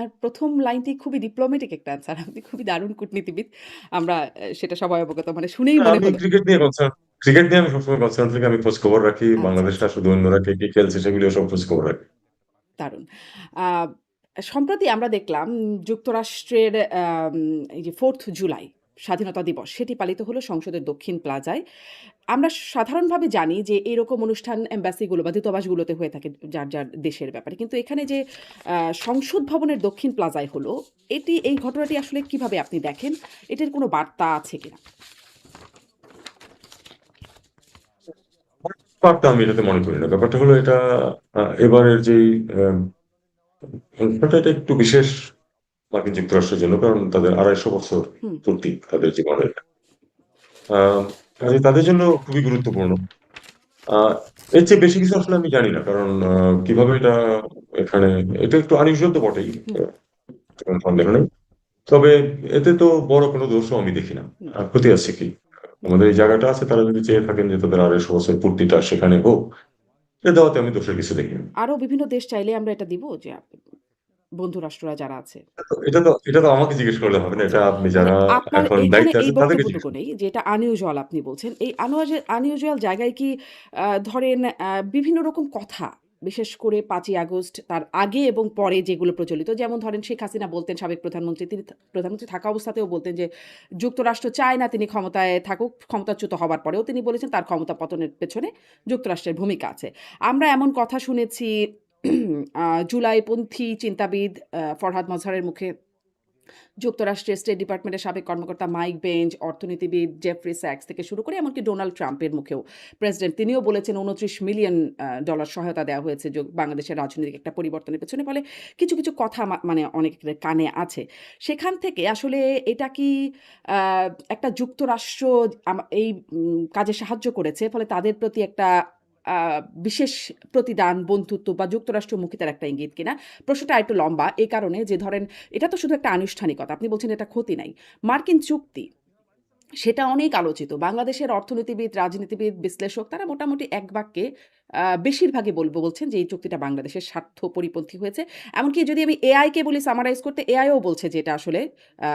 আর ১ম লাইনটি খুবই ডিপ্লোম্যাটিক একটা অ্যান্সার। আপনি খুবই দারুণ কূটনীতিবিদ। আমরা সেটা সবাই অবগত। মানে শুনেই মনে আমি হলো ক্রিকেট নিয়ে আমি সবসময় কনসার্ন থাকি। আমি খোঁজ খবর রাখি। আচ্ছা, বাংলাদেশ আচ্ছা। না শুধু অন্যরা কে কি খেলছে সেগুলিও সব খোঁজ খবর রাখি। দারুণ। আ সম্প্রতি আমরা দেখলাম যুক্তরাষ্ট্রের এই যে 4th জুলাই স্বাধীনতা দিবস সেটি পালিত হলো সংসদের দক্ষিণ প্লাজায়। আমরা সাধারণভাবে জানি যে এরকম অনুষ্ঠান এম্বাসিগুলো বা দূতাবাসগুলোতে হয়ে থাকে যার দেশের ব্যাপারে। কিন্তু এখানে যে আ সংসদ ভবনের দক্ষিণ প্লাজায় হলো, এই ঘটনাটি আসলে কিভাবে আপনি দেখেন? এটির কোনো বার্তা আছে কিনা? ব্যাপারটা আমি এটাতে মনে করি না। ব্যাপারটা হলো এটা এবারের যেই অনুষ্ঠানটা এটা একটু বিশেষ মার্কিন যুক্তরাষ্ট্রের জন্য, কারণ তাদের ২৫০ বছর হুম, পূর্তি তাদের জীবনের। কাজে তাদের জন্য খুবই গুরুত্বপূর্ণ। আহ এর চেয়ে বেশি কিছু আসলে আমি জানি না, কারণ কিভাবে এটা এখানে এটা একটু আনইউজুয়াল তো বটেই, হুম, কোনো সন্দেহ নেই। তবে এতে তো বড় কোনো দোষও আমি দেখি না। হুম। ক্ষতি আছে কি? আমাদের এই জায়গাটা আছে, তারা যদি চেয়ে থাকেন যে তাদের ২৫০ বছর পূর্তিটা সেখানে হোক, এটা দেওয়াতে আমি দোষের কিছু দেখি না। আরো বিভিন্ন দেশ চাইলে আমরা এটা দিব যে বন্ধু রাষ্ট্ররা যারা আছে। এটা তো আমাকে জিজ্ঞেস করলে হবে না, আচ্ছা। এটা আপনি মানে যারা আপনার এখন এইখানে দায়িত্বে এই আছেন তাদেরকে জিজ্ঞেস বক্তব্যটুকু করুন। নেই যে এটা unusual আপনি বলছেন। এই unusual জায়গায় কি ধরেন বিভিন্ন রকম কথা বিশেষ করে ৫ই আগস্ট তার আগে এবং পরে যেগুলো প্রচলিত যেমন ধরেন শেখ হাসিনা বলতেন সাবেক প্রধানমন্ত্রী তিনি প্রধানমন্ত্রী থাকা অবস্থাতেও বলতেন যে যুক্তরাষ্ট্র চায় না তিনি ক্ষমতায় থাকুক। ক্ষমতাচ্যুত হবার পরেও তিনি বলেছেন তার ক্ষমতা পতনের পেছনে যুক্তরাষ্ট্রের ভূমিকা আছে। আমরা এমন কথা শুনেছি জুলাইপন্থী চিন্তাবিদ ফরহাদ মজহারের মুখে যুক্তরাষ্ট্রের স্টেট ডিপার্টমেন্টের সাবেক কর্মকর্তা মাইক বেঞ্চ, অর্থনীতিবিদ জেফ্রি স্যাক্স থেকে শুরু করে এমনকি ডোনাল্ড ট্রাম্পের মুখেও প্রেসিডেন্ট তিনিও বলেছেন $২৯ মিলিয়ন ডলার সহায়তা দেওয়া হয়েছে বাংলাদেশের রাজনৈতিক একটা পরিবর্তনের পেছনে। ফলে কিছু কিছু কথা মানে অনেকের কানে আছে। সেখান থেকে আসলে এটা কি আ একটা যুক্তরাষ্ট্র এই কাজে সাহায্য করেছে? ফলে তাদের প্রতি একটা আ বিশেষ প্রতিদান, বন্ধুত্ব বা যুক্তরাষ্ট্রমুখিতার একটা ইঙ্গিত কিনা? প্রশ্নটা আরেকটু লম্বা। এই কারণে যে ধরেন এটা তো শুধু একটা আনুষ্ঠানিকতা। আপনি বলছেন এটা ক্ষতি নাই। মার্কিন চুক্তি, সেটা অনেক আলোচিত। বাংলাদেশের অর্থনীতিবিদ, রাজনীতিবিদ, বিশ্লেষক তারা মোটামুটি এক বাক্যে বেশিরভাগই বলছেন যে এই চুক্তিটা বাংলাদেশের স্বার্থ পরিপন্থী হয়েছে। এমনকি যদি আমি এআই কে বলি সামারাইজ করতে, এআই ও বলছে যে এটা আসলে আ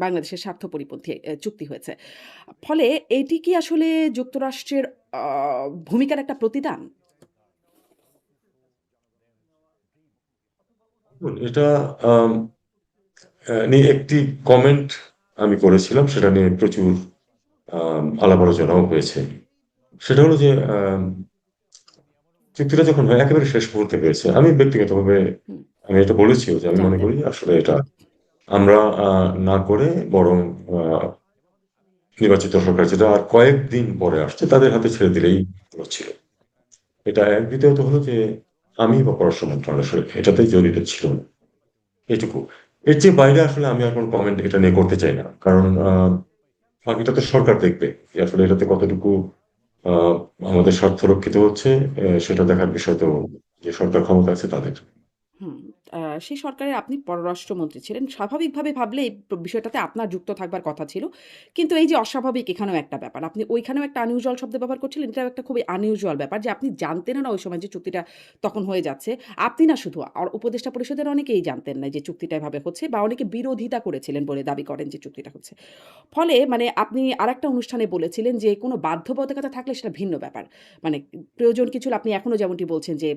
বাংলাদেশের স্বার্থ পরিপন্থী চুক্তি হয়েছে। ফলে এটি কি আসলে যুক্তরাষ্ট্রের আ ভূমিকার একটা প্রতিদান? এটা আম, নিয়ে একটি কমেন্ট আমি করেছিলাম, সেটা নিয়ে প্রচুর আলাপ আলোচনাও হয়েছে। সেটা হলো যে চুক্তিটা যখন হয় একেবারে শেষ মুহূর্তে হয়েছে, আমি ব্যক্তিগতভাবে হুম, আমি এটা বলেছিও যে আমি মনে জানতেন। করি আসলে এটা আমরা না করে বরং আহ, নির্বাচিত সরকার যেটা আর কয়েকদিন পরে আসছে তাদের হাতে ছেড়ে দিলেই ভালো ছিল। এটা এক। দ্বিতীয়ত হলো যে আমি বা পররাষ্ট্র মন্ত্রণালয় আসলে এটাতে জড়িত ছিল না, এটুকু। এর চেয়ে বাইরে আসলে আমি আর কোনো কমেন্ট এটা নিয়ে করতে চাই না, কারণ বাকিটা তো সরকার দেখবে যে আসলে এটাতে কতটুকু আহ, আমাদের স্বার্থ রক্ষিত হচ্ছে। সেটা দেখার বিষয় তো যে সরকার ক্ষমতা আছে তাদের। হুম, সেই সরকারের আপনি পররাষ্ট্রমন্ত্রী ছিলেন। স্বাভাবিকভাবে ভাবলে এই বিষয়টাতে আপনার যুক্ত থাকবার কথা ছিল। কিন্তু এই যে অস্বাভাবিক এখানেও একটা ব্যাপার। আপনি ওইখানেও একটা unusual শব্দ ব্যবহার করছিলেন। এটাও একটা খুবই unusual ব্যাপার যে আপনি জানতেনও না ওই সময় যে চুক্তিটা তখন হয়ে যাচ্ছে। আপনি না শুধু উপদেষ্টা পরিষদের অনেকেই জানতেন না যে চুক্তিটা এভাবে হচ্ছে বা অনেকে বিরোধিতা করেছিলেন বলে দাবি করেন যে চুক্তিটা হচ্ছে। ফলে মানে আপনি আরেকটা অনুষ্ঠানে বলেছিলেন যে কোনো বাধ্যবাধকতা থাকলে সেটা ভিন্ন ব্যাপার। মানে প্রয়োজন কিছু হলে আপনি এখনো যেমনটি বলছেন যে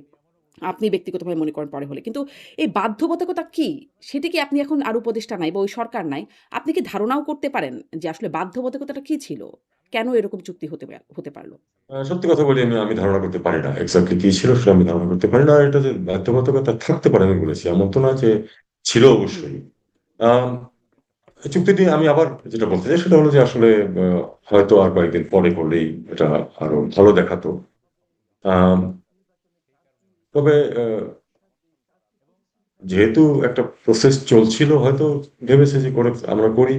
আপনি ব্যক্তিগতভাবে মনে করেন পরে হলে। কিন্তু এই বাধ্যবাধকতা কি? সেটি কি আপনি এখন আর উপদেষ্টা নাই বা ওই সরকার নাই। আপনি কি ধারণাও করতে পারেন যে আসলে বাধ্যবাধকতাটা কি ছিল? কেন এরকম চুক্তি হতে পারল? সত্যি কথা বলি, আমি ধারণা করতে পারি না এক্স্যাক্টলি কি ছিল, সেটা আমি ধারণা করতে পারি না। আর এটা যে বাধ্যবাধকতা থাকতে পারে আমি বলেছি এমন তো না যে ছিল, হুম, অবশ্যই। আহ চুক্তিটি আমি আবার যেটা বলতে চাই সেটা হলো যে আসলে হয়তো আর কয়েকদিন পরে করলেই এটা আরো ভালো দেখাতো। আম, তবে যেহেতু একটা প্রসেস চলছিল, হয়তো ভেবেছে যে করে আমরা করি।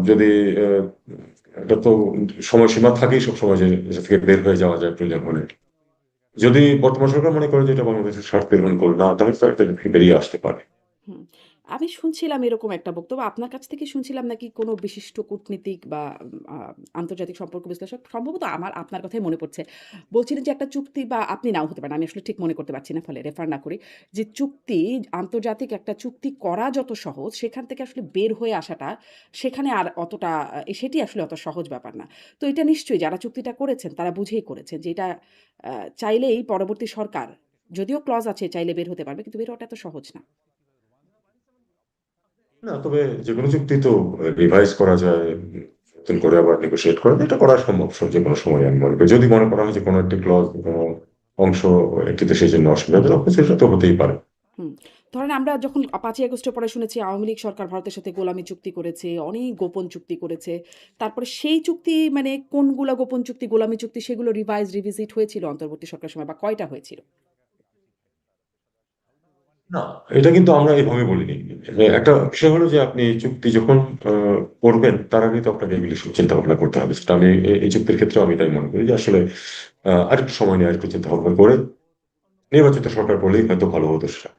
যদি আহ, এটা তো সময়সীমা থাকেই সব সময় যে এটা থেকে বের হয়ে যাওয়া যায় প্রয়োজন হলে। যদি বর্তমান সরকার মনে করে যে এটা বাংলাদেশের স্বার্থের অনুকূল না, তাহলে তো এটা থেকে বেরিয়ে আসতে পারে। হুম। আমি শুনছিলাম এরকম একটা বক্তব্য। আপনার কাছ থেকে শুনছিলাম নাকি কোনো বিশিষ্ট কূটনীতিক বা আ আন্তর্জাতিক সম্পর্ক বিশ্লেষক, সম্ভবত আপনার কথাই মনে পড়ছে। বলছিলেন যে একটা চুক্তি, বা আপনি নাও হতে পারেন। আমি আসলে ঠিক মনে করতে পারছি না, ফলে রেফার না করি। যে চুক্তি, আন্তর্জাতিক একটা চুক্তি করা যত সহজ, সেখান থেকে আসলে বের হয়ে আসাটা, সেখানে আর অতটা সেটি আসলে অত সহজ ব্যাপার না। তো এটা নিশ্চয়ই যারা চুক্তিটা করেছেন তারা বুঝেই করেছেন যে এটা চাইলেই পরবর্তী সরকার, যদিও ক্লজ আছে চাইলে বের হতে পারবে, কিন্তু বের হওয়াটা এত সহজ না। না, তবে যেকোনো চুক্তি তো রিভাইজ করা যায়, নতুন করে আবার নেগোশিয়েট করা যায়। এটা করা সম্ভব যেকোনো সময় আমি মনে করি। যদি মনে করা হয় যে কোনো একটি ক্লজ, কোনো অংশ একটি দেশের জন্য অসুবিধাজনক, সেটা তো হতেই পারে। হুম। ধরেন আমরা যখন ৫ই আগস্টের পরে শুনেছি আওয়ামী লীগ সরকার ভারতের সাথে গোলামি চুক্তি করেছে, অনেক গোপন চুক্তি করেছে। তারপরে সেই চুক্তি, মানে কোনগুলা গোপন চুক্তি, গোলামি চুক্তি, সেগুলো রিভিজিট হয়েছিল অন্তর্বর্তী সরকারের সময়, বা কয়টা হয়েছিল? না, এটা কিন্তু আমরা এভাবে বলিনি। একটা বিষয় হলো যে আপনি চুক্তি যখন করবেন, তার আগে তো আপনাকে এগুলি সব চিন্তা ভাবনা করতে হবে। সেটা আমি এই চুক্তির ক্ষেত্রে আমি তাই মনে করি যে আসলে আরেকটু সময় নিয়ে আরেকটু চিন্তা ভাবনা করে নির্বাচিত সরকার করলেই হয়তো ভালো হতো সেটা।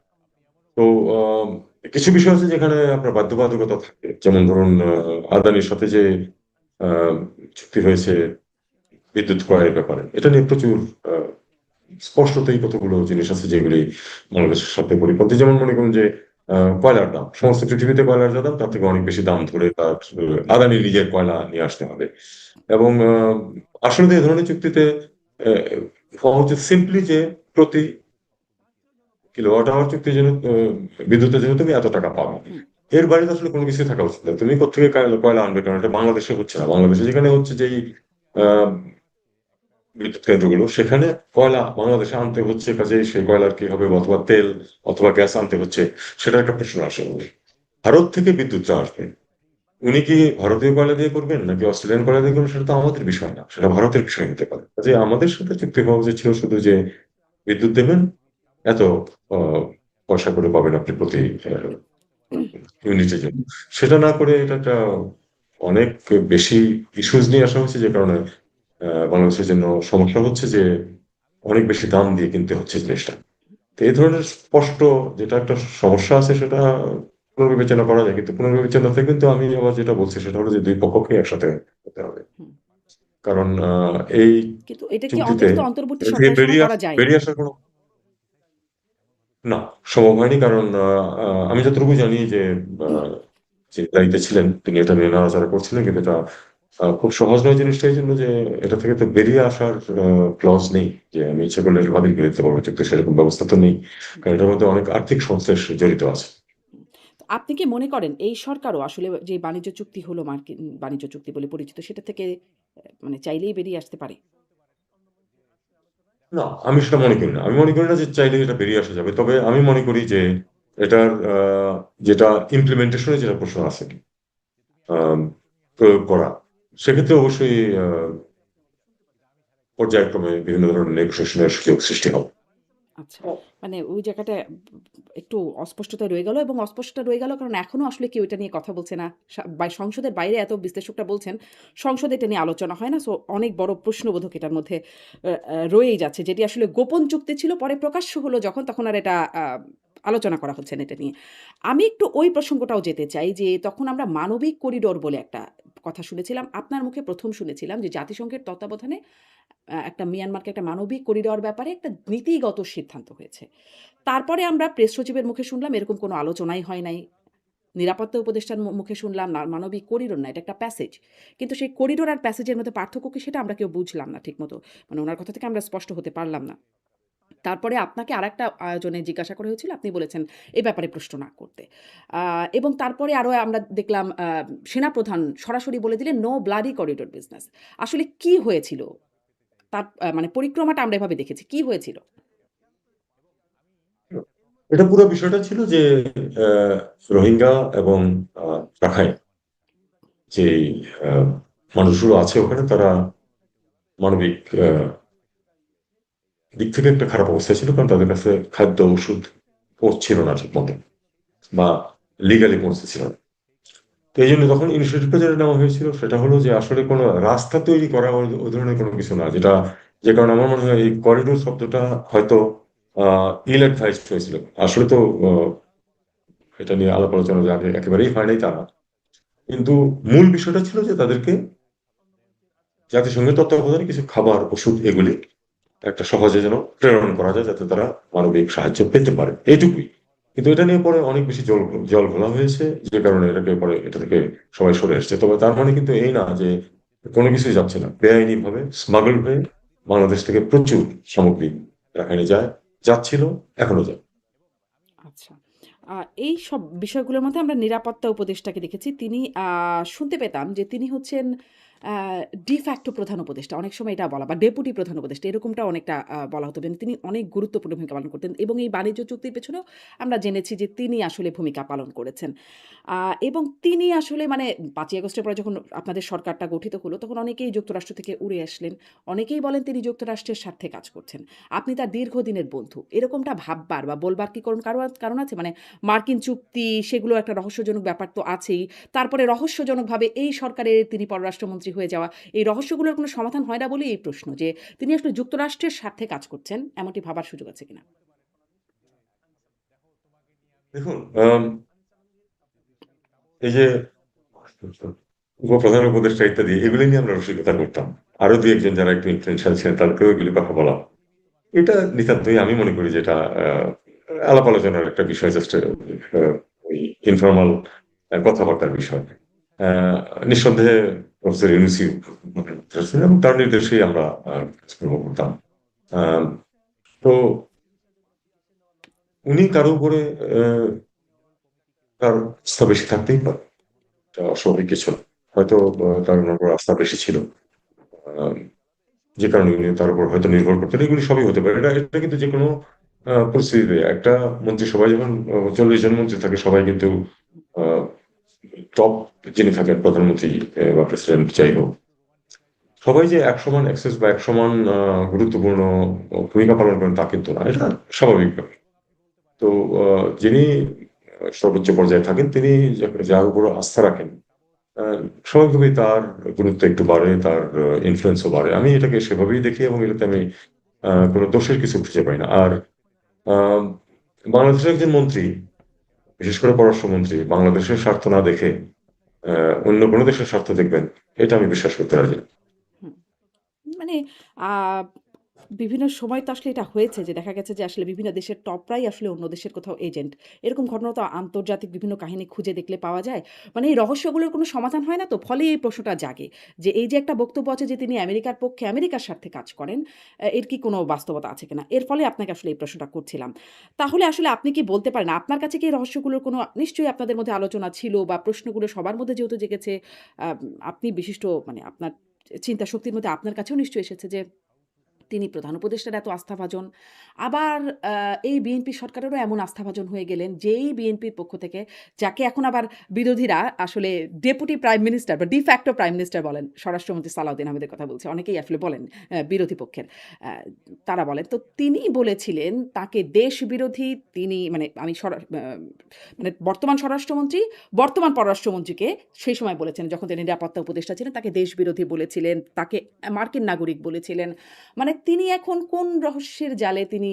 তো আহ, কিছু বিষয় আছে যেখানে আপনার বাধ্যবাধকতা থাকে, যেমন ধরুন আদানির সাথে যে আহ, চুক্তি হয়েছে বিদ্যুৎ ক্রয়ের ব্যাপারে, এটা নিয়ে প্রচুর আহ, স্পষ্টতই কতগুলো জিনিস আছে যেগুলি বাংলাদেশের সাথে পরিপন্থী। যেমন মনে করুন যে কয়লার দাম, সমস্ত পৃথিবীতে কয়লার যা দাম, তার থেকে অনেক বেশি দাম ধরে তার আদানি নিজের কয়লা নিয়ে আসতে হবে। এবং আসলে তো এই ধরনের চুক্তিতে আহ, হওয়া হচ্ছে সিম্পলি যে প্রতি কিলোওয়াট আওয়ার চুক্তির জন্য বিদ্যুতের জন্য তুমি এত টাকা পাবে। হুম, এর বাইরে আসলে কোনো কিছু থাকা উচিত না। তুমি কোথেকে কয়লা আনবে, কারণ এটা বাংলাদেশে হচ্ছে না। বাংলাদেশে যেখানে হচ্ছে যে আহ, বিদ্যুৎ কেন্দ্রগুলো, সেখানে কয়লা বাংলাদেশে আনতে হচ্ছে, কাজে সেই কয়লার কি হবে, অথবা তেল অথবা গ্যাস আনতে হচ্ছে, সেটা একটা প্রশ্ন আসে। ভারত থেকে বিদ্যুৎটা আসবে, উনি কি ভারতীয় কয়লা দিয়ে করবেন নাকি অস্ট্রেলিয়ান কয়লা দিয়ে করবেন, সেটা তো আমাদের বিষয় না, সেটা ভারতের বিষয় হতে পারে। কাজে আমাদের সাথে চুক্তি হওয়া উচিত ছিল শুধু যে বিদ্যুৎ দেবেন, এত আহ, পয়সা করে পাবেন আপনি প্রতি ইউনিটের জন্য। সেটা না করে এটা একটা অনেক বেশি ইস্যুজ নিয়ে আসা হয়েছে, যে কারণে বাংলাদেশের জন্য সমস্যা হচ্ছে যে অনেক বেশি দাম দিয়ে কিনতে হচ্ছে জিনিসটা। তো এই ধরনের স্পষ্ট যেটা একটা সমস্যা আছে, সেটা পুনর্বিবেচনা করা যায়। কিন্তু পুনর্বিবেচনাতে কিন্তু আমি আবার যেটা বলছি সেটা হলো যে দুই পক্ষকে একসাথে হতে হবে। হুম। কারণ এই কিন্তু এটা কি চুক্তিতে এটা তো অন্তর্বর্তী এর থেকে সরকারের সময় করা যায়নি। বেরিয়ে আসার কোনো, না, সম্ভব হয়নি। কারণ আমি যতটুকু জানি যে আহ, যে দায়িত্বে ছিলেন তিনি এটা নিয়ে নাড়াচাড়া করছিলেন, কিন্তু এটা খুব সহজ নয় জিনিসটা, এই জন্য যে এটা থেকে তো বেরিয়ে আসার ক্লজ নেই, যে আমি ইচ্ছা করলে এটা বাতিল করে দিতে পারবো চুক্তি, সেরকম ব্যবস্থা তো নেই। হুম, কারণ এটার মধ্যে অনেক আর্থিক সংশ্লেষ জড়িত আছে। হুম। তো আপনি কি মনে করেন এই সরকারও আসলে যে বাণিজ্য চুক্তি হলো, মার্কিন বাণিজ্য চুক্তি বলে পরিচিত, সেটা থেকে মানে চাইলেই বেরিয়ে আসতে পারে? না, আমি সেটা মনে করি না। আমি মনে করি না যে চাইলে এটা বেরিয়ে আসা যাবে। তবে আমি মনে করি যে এটার যেটা ইমপ্লিমেন্টেশনে যেটা প্রশ্ন আছে, আহ, প্রয়োগ করা, সেক্ষেত্রে অবশ্যই পর্যায়ক্রমে বিভিন্ন ধরনের নেগোসিয়েশনের সুযোগ সৃষ্টি হবে। আচ্ছা। মানে ওই জায়গাটা একটু অস্পষ্টতা রয়ে গেল, এবং অস্পষ্টতা রয়ে গেল কারণ এখনো আসলে কেউ এটা নিয়ে কথা বলছে না। সংসদের বাইরে এত বিশ্লেষকরা বলছেন, সংসদে এটা নিয়ে আলোচনা হয় না। সো অনেক বড় প্রশ্নবোধক এটার মধ্যে রয়েই যাচ্ছে। যেটি আসলে গোপন চুক্তি ছিল, পরে প্রকাশ্য হলো যখন, তখন আর এটা আলোচনা করা হচ্ছে না এটা নিয়ে। আমি একটু ওই প্রসঙ্গটাও যেতে চাই যে তখন আমরা মানবিক করিডোর বলে একটা কথা শুনেছিলাম। আপনার মুখে ১ম শুনেছিলাম যে জাতিসংঘের তত্ত্বাবধানে একটা মিয়ানমারকে একটা মানবিক করিডোর ব্যাপারে একটা নীতিগত সিদ্ধান্ত হয়েছে। তারপরে আমরা প্রেস সচিবের মুখে শুনলাম এরকম কোনো আলোচনাই হয় নাই। নিরাপত্তা উপদেষ্টার মুখে শুনলাম না, মানবিক করিডোর না, এটা একটা প্যাসেজ। কিন্তু সেই করিডোর আর প্যাসেজের মধ্যে পার্থক্য কি, সেটা আমরা কেউ বুঝলাম না ঠিকমতো। মানে উনার কথা থেকে আমরা স্পষ্ট হতে পারলাম না। তারপরে আপনাকে আরেকটা আয়োজনে জিজ্ঞাসা করা হয়েছিল, আপনি বলেছেন এ ব্যাপারে প্রশ্ন না করতে। এবং তারপরে আরো আমরা দেখলাম সেনাপ্রধান সরাসরি বলে দিলেন, "নো ব্লাডি করিডোর বিজনেস।" আসলে কি হয়েছিল? তার মানে পরিক্রমাটা আমরা এভাবে দেখেছি। কি হয়েছিল? এটা পুরো বিষয়টা ছিল যে আহ, রোহিঙ্গা এবং রাখাইন যে আহ, মানুষগুলো আছে ওখানে, তারা মানবিক দিক থেকে একটা খারাপ অবস্থা ছিল, কারণ তাদের কাছে খাদ্য ওষুধ পৌঁছছিল না ঠিক মতো, বা লিগালি পৌঁছেছিল না। তো এই জন্য তখন ইনিশিয়েটিভটা যেটা নেওয়া হয়েছিল সেটা হলো যে আসলে কোনো রাস্তা তৈরি করা ওই ধরনের কোনো কিছু না, যেটা, যে কারণে আমার মনে হয় এই করিডোর শব্দটা হয়তো ইল অ্যাডভাইসড হয়েছিল। আসলে তো এটা নিয়ে আলাপ আলোচনা যে একেবারেই হয় নাই তা না, কিন্তু মূল বিষয়টা ছিল যে তাদেরকে জাতিসংঘের তত্ত্বাবধানে কিছু খাবার, ওষুধ এগুলি একটা সহজে যেন প্রেরণ করা যায় যাতে তারা মানবিক সাহায্য পেতে পারে, এইটুকুই। কিন্তু এটা নিয়ে পরে অনেক বেশি জল জল ঘোলা হয়েছে, যে কারণে এটাকে পরে এটা থেকে সবাই সরে এসছে। তবে তার মানে কিন্তু এই না যে কোনো কিছুই যাচ্ছে না। বেআইনি ভাবে স্মাগল হয়ে বাংলাদেশ থেকে প্রচুর সামগ্রী রাখাইনে যায়, যাচ্ছিল, এখনো যায়। আচ্ছা। আ এই সব বিষয়গুলোর মধ্যে আমরা নিরাপত্তা উপদেষ্টাকে দেখেছি। তিনি শুনতে পেতাম যে তিনি হচ্ছেন আ de facto প্রধান উপদেষ্টা। অনেক সময় এটা বলা বা ডেপুটি প্রধান উপদেষ্টা এরকমটা অনেকটা বলা হতো। তিনি অনেক গুরুত্বপূর্ণ ভূমিকা পালন করতেন এবং এই বাণিজ্য চুক্তির পেছনেও আমরা জেনেছি যে তিনি আসলে ভূমিকা পালন করেছেন। আ এবং তিনি আসলে মানে ৫ই আগস্টের পরে যখন আপনাদের সরকারটা গঠিত হলো, তখন অনেকেই যুক্তরাষ্ট্র থেকে উড়ে আসলেন। অনেকেই বলেন তিনি যুক্তরাষ্ট্রের স্বার্থে কাজ করছেন। আপনি তার দীর্ঘদিনের বন্ধু। এরকমটা ভাববার বা বলবার কি কারণ আছে? মানে মার্কিন চুক্তি সেগুলো একটা রহস্যজনক ব্যাপার তো আছেই। তারপরে রহস্যজনকভাবে এই সরকারের তিনি পররাষ্ট্রমন্ত্রী হয়ে যাওয়া, এই রহস্যগুলোর কোনো সমাধান হয় না বলেই এই প্রশ্ন যে তিনি আসলে যুক্তরাষ্ট্রের স্বার্থে কাজ করছেন, এমনটি ভাবার সুযোগ আছে কিনা? দেখুন, এই যে উপপ্রধান উপদেষ্টা ইত্যাদি এগুলি নিয়ে আমরা রসিকতা করতাম। আরো দুই একজন যারা একটু ইনফ্লুয়েন্সিয়াল ছিলেন তাদেরকেও এগুলি কথা বলা, এটা নিতান্তই আমি মনে করি যেটা আলাপ আলোচনার একটা বিষয়, জাস্ট ওই ইনফর্মাল কথাবার্তার বিষয়। আহ, নিঃসন্দেহে প্রফেসর ইউনুসি এবং তার নির্দেশেই আমরা কাজকর্ম করতাম। আহ, তো উনি কারো উপরে আহ, তার আস্থা বেশি থাকতেই পারে, এটা অস্বাভাবিক কিছু না। হয়তো তার ওনার উপর আস্থা বেশি ছিল, আহ, যে কারণে উনি তার উপর হয়তো নির্ভর করতেন। এগুলি সবই হতে পারে। এটা কিন্তু যে কোনো পরিস্থিতিতে একটা মন্ত্রিসভায় যখন 40 জন মন্ত্রী থাকে, সবাই কিন্তু টপ যিনি থাকেন প্রধানমন্ত্রী বা প্রেসিডেন্ট যাই হোক, সবাই যে এক সমান অ্যাক্সেস বা এক সমান গুরুত্বপূর্ণ ভূমিকা পালন করেন তা কিন্তু না, এটা স্বাভাবিক ব্যাপার। তো যিনি সর্বোচ্চ পর্যায়ে থাকেন, তিনি যার উপর আস্থা রাখেন, আহ, স্বাভাবিকভাবেই তার গুরুত্ব একটু বাড়ে, তার ইনফ্লুয়েন্সও বাড়ে। আমি এটাকে সেভাবেই দেখি এবং এটাতে আমি কোনো দোষের কিছু খুঁজে পাই না। আর আহ, বাংলাদেশের একজন মন্ত্রী, বিশেষ করে পররাষ্ট্রমন্ত্রী, বাংলাদেশের স্বার্থ না দেখে অন্য কোনো দেশের স্বার্থ দেখবেন, এটা আমি বিশ্বাস করতে রাজি না। হুম। মানে আ বিভিন্ন সময় তো আসলে এটা হয়েছে যে দেখা গেছে যে আসলে বিভিন্ন দেশের টপরাই আসলে অন্য দেশের কোথাও এজেন্ট। এরকম ঘটনা তো আন্তর্জাতিক বিভিন্ন কাহিনী খুঁজে দেখলে পাওয়া যায়। মানে এই রহস্যগুলোর কোনো সমাধান হয় না তো। ফলে এই প্রশ্নটা জাগে যে এই যে একটা বক্তব্য আছে যে তিনি আমেরিকার পক্ষে আমেরিকার স্বার্থে কাজ করেন, এর কি কোনো বাস্তবতা আছে কিনা? এর ফলে আপনাকে আসলে এই প্রশ্নটা করছিলাম। তাহলে আসলে আপনি কি বলতে পারেন আপনার কাছে কি এই রহস্যগুলোর কোনো নিশ্চয়ই আপনাদের মধ্যে আলোচনা ছিল বা প্রশ্নগুলো সবার মধ্যে যেহেতু জেগেছে, আপনি বিশিষ্ট মানে আপনার চিন্তা শক্তির মধ্যে আপনার কাছেও নিশ্চয়ই এসেছে যে তিনি প্রধান উপদেষ্টার এত আস্থাভাজন। আবার আ এই বিএনপি সরকারেরও এমন আস্থাভাজন হয়ে গেলেন, যেই বিএনপির পক্ষ থেকে যাকে এখন আবার বিরোধীরা আসলে ডেপুটি প্রাইম মিনিস্টার বা ডি ফ্যাক্টো প্রাইম মিনিস্টার বলেন। স্বরাষ্ট্রমন্ত্রী সালাউদ্দিন আহমেদের কথা বলছি। অনেকেই আসলে বলেন বিরোধী পক্ষের। আ তারা বলেন। তো তিনি বলেছিলেন তাকে দেশবিরোধী তিনি মানে আমি মানে বর্তমান স্বরাষ্ট্রমন্ত্রী, বর্তমান পররাষ্ট্রমন্ত্রীকে সেই সময় বলেছেন যখন তিনি নিরাপত্তা উপদেষ্টা ছিলেন, তাকে দেশবিরোধী বলেছিলেন, তাকে মার্কিন নাগরিক বলেছিলেন। মানে তিনি এখন কোন রহস্যের জালে তিনি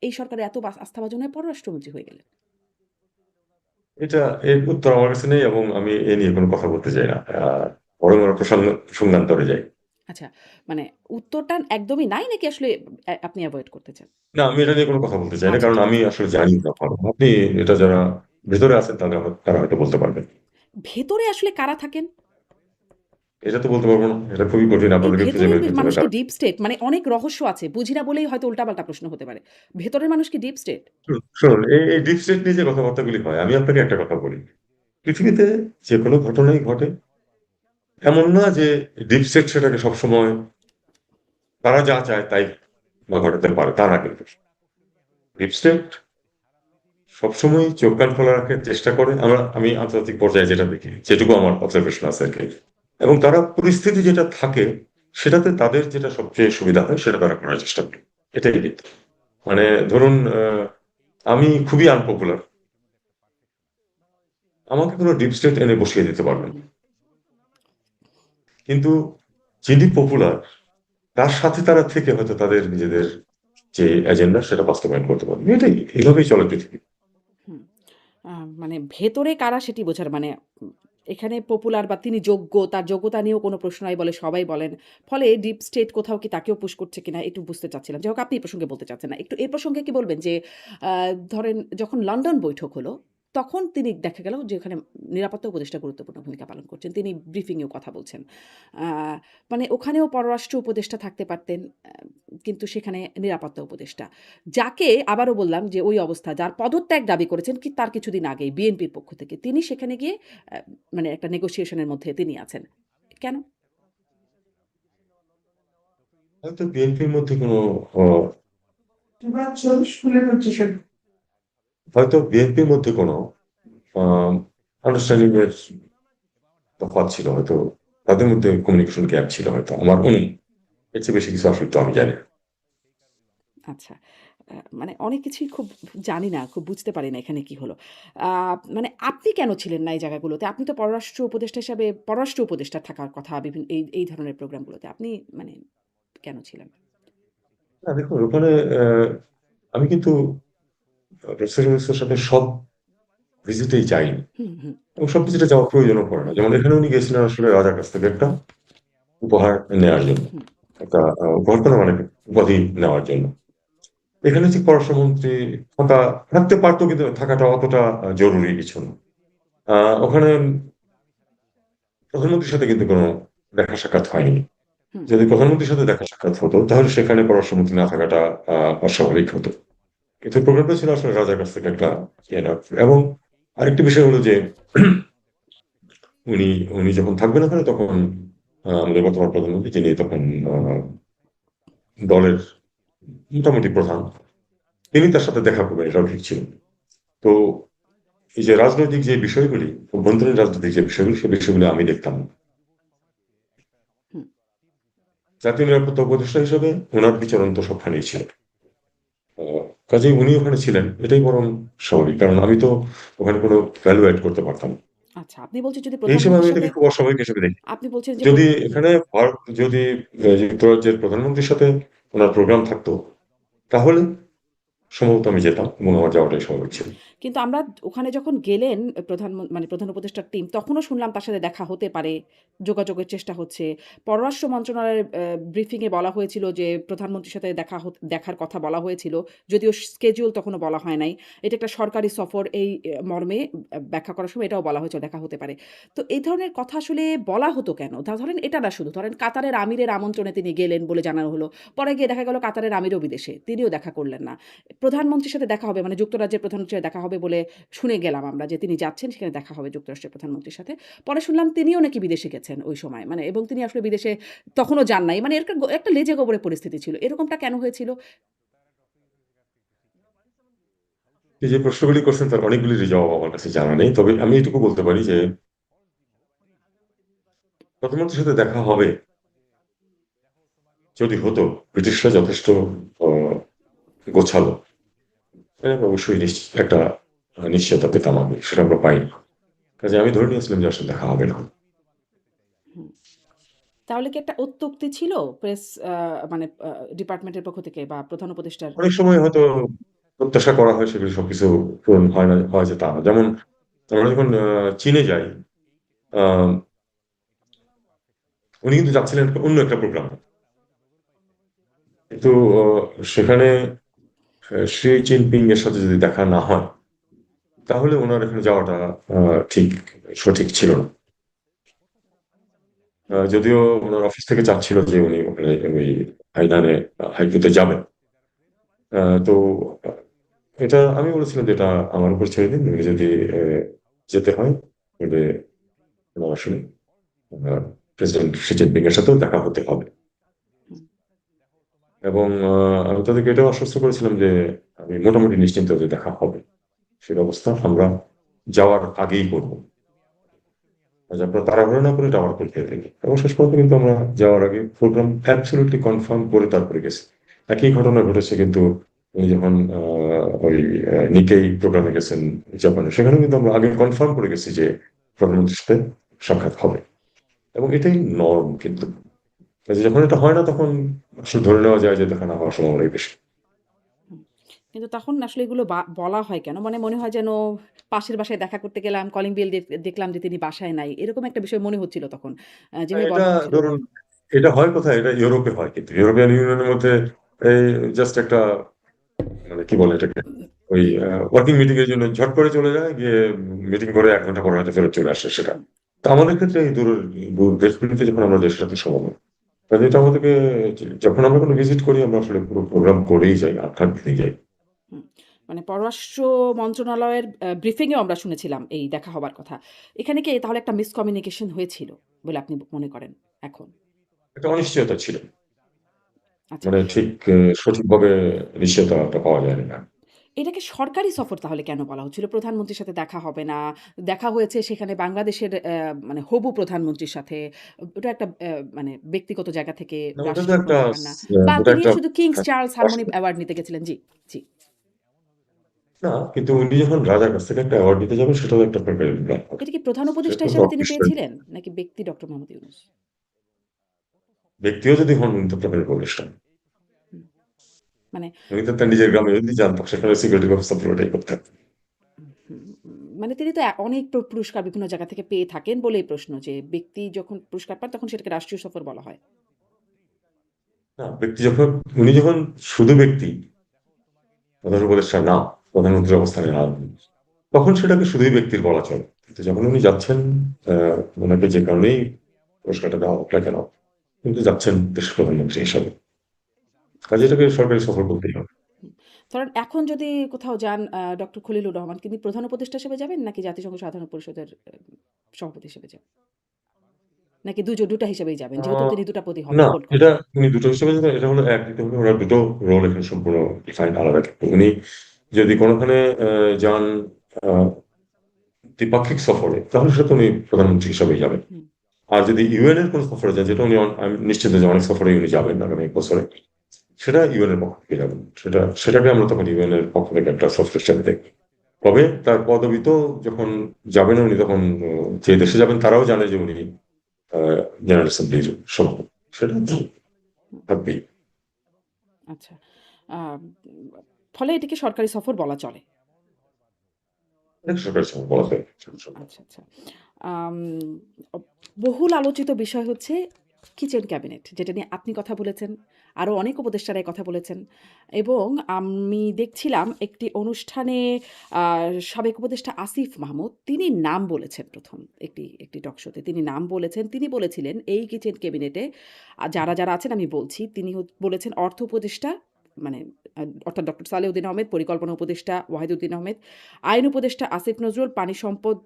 এই সরকারের এত আস্থাভাজন হয়ে পররাষ্ট্রমন্ত্রী হয়ে গেলেন? এটা, এর উত্তর আমার কাছে নেই এবং আমি এ নিয়ে কোনো কথা বলতে চাই না। বরং আমরা প্রসঙ্গান্তরে যাই। আচ্ছা, মানে উত্তরটা একদমই নাই নাকি আসলে আপনি এভয়েড করতে চান? না, আমি এটা নিয়ে কোনো কথা বলতে চাই না, আচ্ছা কারণ ঠিক আমি আছে। আসলে জানি না ভালো। আপনি এটা যারা ভেতরে আছেন তারা হয়তো বলতে পারবেন। ভেতরে আসলে কারা থাকেন? এটা তো বলতে পারবো না, এটা খুবই কঠিন, এই আপনাদেরকে খুঁজে ভেতরের বের করতে হবে মানুষ কি কারা। Deep state? মানে অনেক রহস্য আছে। বুঝি না বলেই হয়তো উল্টাপাল্টা প্রশ্ন হতে পারে। ভেতরের মানুষ কি ডিপ স্টেট? শুনুন, এই ডিপ স্টেট নিয়ে যে কথাবার্তাগুলি হয়, আমি আপনাকে একটা কথা বলি। পৃথিবীতে যে কোনো ঘটনাই ঘটে, এমন না যে ডিপ স্টেট সেটাকে সবসময় তারা যা চায় তাই বা ঘটাতে পারে, তা না কিন্তু। ডিপ স্টেট সবসময় চোখ কান খোলা রাখার চেষ্টা করে। আমি আন্তর্জাতিক পর্যায়ে যেটা দেখি, যেটুকু আমার অবজারভেশন আছে আর কি। এবং তারা পরিস্থিতি যেটা থাকে সেটাতে তাদের যেটা সবচেয়ে সুবিধা হয় সেটা তারা করার চেষ্টা করে। এটাই কিন্তু, মানে ধরুন, আমি খুবই আনপপুলার, আমাকে কোনো ডিপ স্টেট এনে বসিয়ে দিতে পারবেন না। কিন্তু যিনি পপুলার, তার সাথে তারা থেকে হয়তো তাদের নিজেদের যে এজেন্ডা সেটা বাস্তবায়ন করতে পারবে। এটাই, এইভাবেই চলে পৃথিবী। হুম। মানে ভেতরে কারা সেটি বোঝার মানে এখানে পপুলার বা তিনি যোগ্য, তার যোগ্যতা নিয়েও কোনো প্রশ্ন নাই বলে সবাই বলেন। ফলে ডিপ স্টেট কোথাও কি তাকেও পুশ করছে কিনা একটু বুঝতে চাচ্ছিলাম। যাই হোক আপনি এই প্রসঙ্গে বলতে চাচ্ছেন না। একটু এ প্রসঙ্গে কি বলবেন যে আ ধরেন যখন লন্ডন বৈঠক হলো, তখন তিনি দেখা গেল যে ওখানে নিরাপত্তা উপদেষ্টা গুরুত্বপূর্ণ ভূমিকা পালন করছেন। তিনি ব্রিফিং এও কথা বলছেন। আ মানে ওখানেও পররাষ্ট্র উপদেষ্টা থাকতে পারতেন। কিন্তু সেখানে নিরাপত্তা উপদেষ্টা। যাকে আবারও বললাম যে ওই অবস্থা যার পদত্যাগ দাবি করেছেন কি তার কিছুদিন আগেই বিএনপির পক্ষ থেকে। তিনি সেখানে গিয়ে মানে একটা নেগোসিয়েশন এর মধ্যে তিনি আছেন। কেন? হয়তো বিএনপির মধ্যে কোনো হয়তো বিএনপির মধ্যে কোনো আন্ডারস্ট্যান্ডিং এর তফাৎ ছিল হয়তো, তাদের মধ্যে কমিউনিকেশন গ্যাপ ছিল হয়তো, আমার অনুমান। এর চেয়ে বেশি কিছু আসলে তো আমি জানি না। আচ্ছা। মানে অনেক কিছুই খুব জানি না, খুব বুঝতে পারি না এখানে কি হলো। আ মানে আপনি কেন ছিলেন না এই জায়গাগুলোতে? আপনি তো পররাষ্ট্র উপদেষ্টা হিসাবে পররাষ্ট্র উপদেষ্টা থাকার কথা এই ধরনের প্রোগ্রামগুলোতে। আপনি মানে কেন ছিলেন? না দেখুন ওখানে আমি কিন্তু প্রেসিডেন্টের সাথে সব ভিজিটেই যাইনি হুম, হুম, এবং সব ভিজিটে যাওয়ার প্রয়োজনও পড়ে না। যেমন এখানে উনি গেছিলেন আসলে রাজার কাছ থেকে একটা উপহার নেওয়ার জন্য, হুম, একটা উপহার কেন মানে উপাধি নেওয়ার জন্য। এখানে যে পররাষ্ট্রমন্ত্রী থাকা থাকতে পারতো, কিন্তু থাকাটা অতটা জরুরি কিছু না। ওখানে প্রধানমন্ত্রীর সাথে কিন্তু কোনো দেখা সাক্ষাৎ হয়নি। হুম, যদি প্রধানমন্ত্রীর সাথে দেখা সাক্ষাৎ হতো তাহলে সেখানে পররাষ্ট্রমন্ত্রী না থাকাটা অস্বাভাবিক হতো। কিন্তু প্রোগ্রামটা ছিল আসলে রাজার কাছ থেকে একটা ইয়ে নেওয়া। এবং আরেকটি বিষয় হলো যে উনি উনি যখন থাকবেন ওখানে তখন আমাদের বর্তমান প্রধানমন্ত্রী, যিনি তখন দলের মোটামুটি প্রধান, তিনি তার সাথে দেখা করবেন এটাও ঠিক ছিল। তো এই যে রাজনৈতিক যে বিষয়গুলি, অভ্যন্তরীণ রাজনৈতিক যে বিষয়গুলি, সেই বিষয়গুলি আমি দেখতাম না। হুম। জাতীয় নিরাপত্তা উপদেষ্টা হিসেবে ওনার বিচরণ তো সবখানেই ছিল। কাজেই উনি ওখানে ছিলেন, এটাই বরং স্বাভাবিক, কারণ আমি তো ওখানে কোনো ভ্যালু অ্যাড করতে পারতাম না। আচ্ছা, আপনি বলছেন যদি এই হিসেবে আমি প্রধানমন্ত্রীর সাথে এটাকে খুব অস্বাভাবিক হিসেবে দেখি। আপনি বলছেন যে যদি এখানে যদি যুক্তরাজ্যের প্রধানমন্ত্রীর সাথে ওনার প্রোগ্রাম থাকতো তাহলে সম্ভবত আমি যেতাম এবং আমার যাওয়াটাই স্বাভাবিক ছিল। কিন্তু আমরা ওখানে যখন গেলেন মানে প্রধান উপদেষ্টার টিম তখনও শুনলাম তার সাথে দেখা হতে পারে, যোগাযোগের চেষ্টা হচ্ছে। পররাষ্ট্র মন্ত্রণালয়ের ব্রিফিংয়ে বলা হয়েছিল যে প্রধানমন্ত্রীর সাথে দেখার কথা বলা হয়েছিল। যদিও স্কেডিউল তখনও বলা হয় নাই। এটা একটা সরকারি সফর এই মর্মে ব্যাখ্যা করার সময় এটাও বলা হয়েছিল দেখা হতে পারে। তো এই ধরনের কথা আসলে বলা হতো কেন? ধরেন এটা না শুধু ধরেন কাতারের আমিরের আমন্ত্রণে তিনি গেলেন বলে জানানো হলো। পরে গিয়ে দেখা গেল কাতারের আমিরও বিদেশে। তিনিও দেখা করলেন না। প্রধানমন্ত্রীর সাথে দেখা হবে মানে যুক্তরাজ্যের প্রধানমন্ত্রীর সাথে দেখা হবে বলে শুনে গেলাম আমরা যে তিনি যাচ্ছেন সেখানে দেখা হবে যুক্তরাষ্ট্রের প্রধানমন্ত্রীর সাথে। পরে শুনলাম তিনিও নাকি বিদেশে গেছেন ওই সময়। মানে এবং তিনি আসলে বিদেশে তখনও যান নাই। মানে এরকম একটা লেজে গোবরে পরিস্থিতি ছিল। এরকমটা কেন হয়েছিল? এই যে প্রশ্নগুলি করছেন তার অনেকগুলির জবাব আমার কাছে জানা নেই। তবে আমি এটুকু বলতে পারি যে প্রধানমন্ত্রীর সাথে দেখা হবে যদি হতো, ব্রিটিশরা যথেষ্ট আ গোছালো। অবশ্যই একটা নিশ্চয়তা পেতাম আমি। সেটা আমরা পাইনি। কাজেই আমি ধরে নিয়েছিলাম যে আসলে দেখা হবে না। হুম। তাহলে কি একটা অত্যুক্তি ছিল প্রেস মানে ডিপার্টমেন্টের পক্ষ থেকে বা প্রধান উপদেষ্টার? অনেক সময় হয়তো প্রত্যাশা করা হয় সেগুলো সবকিছু পূরণ হয় না, হয় যে তা না। যেমন আমরা যখন চীনে যাই, আ উনি কিন্তু যাচ্ছিলেন অন্য একটা প্রোগ্রামে। কিন্তু অ সেখানে শি জিনপিং এর সাথে যদি দেখা না হয়, তাহলে উনার এখানে যাওয়াটা আ ঠিক সঠিক ছিল না। হুম, যদিও উনার অফিস থেকে চাচ্ছিল যে উনি ওখানে ওই হাইনানে হাইকোর্টে যাবেন। তো আ এটা আমি বলেছিলাম যে, "এটা আমার উপর ছেড়ে দিন। যদি এ যেতে হয় তবে আমার আসলে আ প্রেসিডেন্ট শি জিনপিং এর সাথেও দেখা হতে হবে।" হুম, এবং আমি তাদেরকে এটাও আশ্বস্ত করেছিলাম যে, আমি মোটামুটি নিশ্চিন্ত যে দেখা হবে। সে ব্যবস্থা আমরা যাওয়ার আগেই করব। আপনারা তাড়াহুড়ো না করে এটা আমার উপর ছেড়ে দিন। এবং শেষ পর্যন্ত কিন্তু আমরা যাওয়ার আগে প্রোগ্রাম অ্যাবসোলিউটলি কনফার্ম করে তারপরে গেছি। একই ঘটনা ঘটেছে কিন্তু উনি যখন ওই নিকেই প্রোগ্রামে গেছেন জাপানে, সেখানেও কিন্তু আমরা আগে কনফার্ম করে গেছি যে প্রধানমন্ত্রীর সাথে সাক্ষাৎ হবে। এবং এটাই নরম কিন্তু। কাজে যখন এটা হয় না তখন আসলে ধরে নেওয়া যায় যে দেখা না হওয়ার সম্ভাবনাই বেশি। হুম। কিন্তু তখন আসলে এগুলো বলা হয় কেন? মানে মনে হয় যেন পাশের বাসায় দেখা করতে গেলাম, কলিং বেল দেখলাম যে তিনি বাসায় নাই। এরকম একটা বিষয় মনে হচ্ছিল তখন। যেভাবে এটা বলা হচ্ছিল। ধরুন, এটা হয় কোথায়? এটা ইউরোপে হয়, কিন্তু ইউরোপিয়ান ইউনিয়নের মধ্যে এই জাস্ট একটা, মানে কি বলে এটাকে, ওই ওয়ার্কিং মিটিং এর জন্য ঝট করে চলে যায়, গিয়ে মিটিং করে 1 ঘন্টা পরে হয়তো ফেরত চলে আসে সেটা। তো আমাদের ক্ষেত্রে এই দূর দেশগুলিতে যখন আমরা দেশের সাথে সময়, কাজে এটা আমাদেরকে, যখন আমরা কোনো ভিজিট করি আমরা আসলে পুরো প্রোগ্রাম করেই যাই, আটঘাট দিতেই যাই। হুম, মানে পররাষ্ট্র মন্ত্রণালয়ের ব্রিফিং এও আমরা শুনেছিলাম এই দেখা হবার কথা। এখানে কি তাহলে একটা মিসকমিউনিকেশন হয়েছিল বলে আপনি মনে করেন এখন? একটা অনিশ্চয়তা ছিল, আচ্ছা। মানে ঠিক সঠিকভাবে নিশ্চয়তাটা পাওয়া যায় না। এটাকে সরকারি সফর তাহলে কেন বলা হচ্ছিল? প্রধানমন্ত্রীর সাথে দেখা হবে না। দেখা হয়েছে সেখানে বাংলাদেশের মানে হবু প্রধানমন্ত্রীর সাথে। ওটা একটা মানে ব্যক্তিগত জায়গা থেকে না, ওটা তো রাষ্ট্রীয় কোনো একটা ব্যাপার না। বা ওটা তিনি একটা শুধু কিংস চার্লস হারমোনি রাষ্ট্র। অ্যাওয়ার্ড নিতে গেছিলেন। জি, জি। না, কিন্তু উনি যখন রাজার কাছ থেকে একটা অ্যাওয়ার্ড নিতে যাবেন, সেটাও একটা সরকারি ব্যাপার। এটা কি প্রধান উপদেষ্টা সেটা তো হিসেবে তিনি অফিসিয়াল। পেয়েছিলেন? নাকি ব্যক্তি ডক্টর মোহাম্মদ ইউনূস? ব্যক্তিও যদি হন, উনি তো প্রাইভেট প্রতিষ্ঠান। হুম, মানে উনি তো তার নিজের গ্রামে যদি যান, তখন সেখানে সিকিউরিটি ব্যবস্থা পুরোটাই করতেন। হুম, মানে তিনি তো অনেক পুরস্কার বিভিন্ন জায়গা থেকে পেয়ে থাকেন বলেই প্রশ্ন যে ব্যক্তি যখন পুরস্কার পান তখন সেটাকে রাষ্ট্রীয় সফর বলা হয়। না, ব্যক্তি যখন, উনি যখন শুধু ব্যক্তি, প্রধান উপদেষ্টা না, প্রধানমন্ত্রীর অবস্থানে না, তখন সেটাকে শুধুই ব্যক্তির বলা চলে। কিন্তু যখন উনি যাচ্ছেন, ওনাকে যে কারণেই পুরস্কারটা দেওয়া হোক না কেন, কিন্তু যাচ্ছেন দেশের প্রধানমন্ত্রী হিসাবে, কাজে এটাকে সরকারি সফর বলতেই হবে। হুম। ধরেন এখন যদি কোথাও যান ডক্টর খলিলুর রহমান তিনি প্রধান উপদেষ্টা হিসেবে যাবেন নাকি জাতিসংঘ সাধারণ পরিষদের সভাপতি হিসেবে যাবেন? নাকি দুটা হিসেবেই যাবেন? যেহেতু আহ, তিনি ২ টা পদই না, হোল্ড এটা করেন। উনি দুটো হিসেবে যেটা, এটা হলো এক, এটা হলো ওরা দুটো রোল এখানে সম্পূর্ণ ডিফাইন আলাদা। কিন্তু উনি যদি কোনোখানে যান দ্বিপাক্ষিক সফরে, তাহলে সেটা তো উনি প্রধানমন্ত্রী হিসাবেই যাবেন। হুম, আর যদি ইউএন এর কোনো সফরে যান, যেটা উনি আমি নিশ্চিত যে অনেক সফরে উনি যাবেন আগামী 1 বছরে, সেটা ইউএন এর পক্ষ থেকে যাবেন। সেটাকে আমরা তখন ইউএন এর পক্ষ থেকে একটা সফর হিসাবে দেখি। তবে তার পদবি তো যখন যাবেন উনি, তখন যে দেশে যাবেন তারাও জানে যে উনি জেনারেল অ্যাসেম্বলির সভাপতি। সেটা তো হুম, থাকবেই। আচ্ছা। আ ফলে এটিকে সরকারি সফর বলা চলে। এটা সরকারের সভা বলা হয়। আচ্ছা, আচ্ছা। আম অ বহুল আলোচিত বিষয় হচ্ছে কিচেন ক্যাবিনেট যেটা নিয়ে আপনি কথা বলেছেন। আরো অনেক উপদেষ্টারাই কথা বলেছেন এবং আমি দেখছিলাম একটি অনুষ্ঠানে আ সাবেক উপদেষ্টা আসিফ মাহমুদ তিনি নাম বলেছেন ১ম একটি টক শোতে তিনি নাম বলেছেন। তিনি বলেছিলেন এই কিচেন ক্যাবিনেটে যারা আছেন আমি বলছি তিনি বলেছেন অর্থ উপদেষ্টা মানে অর্থাৎ ডক্টর সালেহউদ্দিন আহমেদ, পরিকল্পনা উপদেষ্টা ওয়াহিদুদ্দিন আহমেদ, আইন উপদেষ্টা আসিফ নজরুল, পানি সম্পদ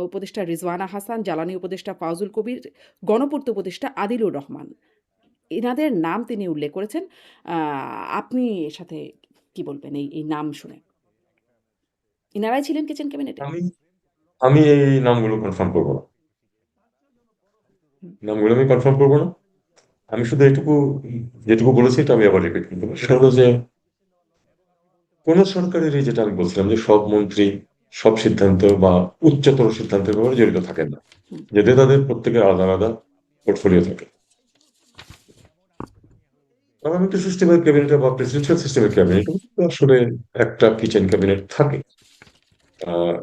উপদেষ্টা রিজওয়ানা হাসান, জ্বালানি উপদেষ্টা ফাউজুল কবির, গণপূর্ত উপদেষ্টা আদিলুর রহমান। এনাদের নাম তিনি উল্লেখ করেছেন। আ আপনি এর সাথে কি বলবেন এই নাম শুনে? এনারাই ছিলেন কিচেন ক্যাবিনেটে? আমি আমি এই নামগুলো কনফার্ম করব না। হুম, নামগুলো আমি কনফার্ম করব না। আমি শুধু যেটুকু বলেছি এটা আমি আবার রিপিট করবো। সেটা হলো যে, কোন সরকারের, এই যেটা আমি বলছিলাম যে সব মন্ত্রী সব সিদ্ধান্ত বা উচ্চতর সিদ্ধান্তের ব্যাপারে জড়িত থাকেন না, হুম, যাতে তাদের প্রত্যেকের আলাদা আলাদা পোর্টফোলিও থাকে। পার্লামেন্টারি সিস্টেমের ক্যাবিনেট বা প্রেসিডেন্সিয়াল সিস্টেমের ক্যাবিনেট আসলে একটা কিচেন ক্যাবিনেট থাকে। আহ,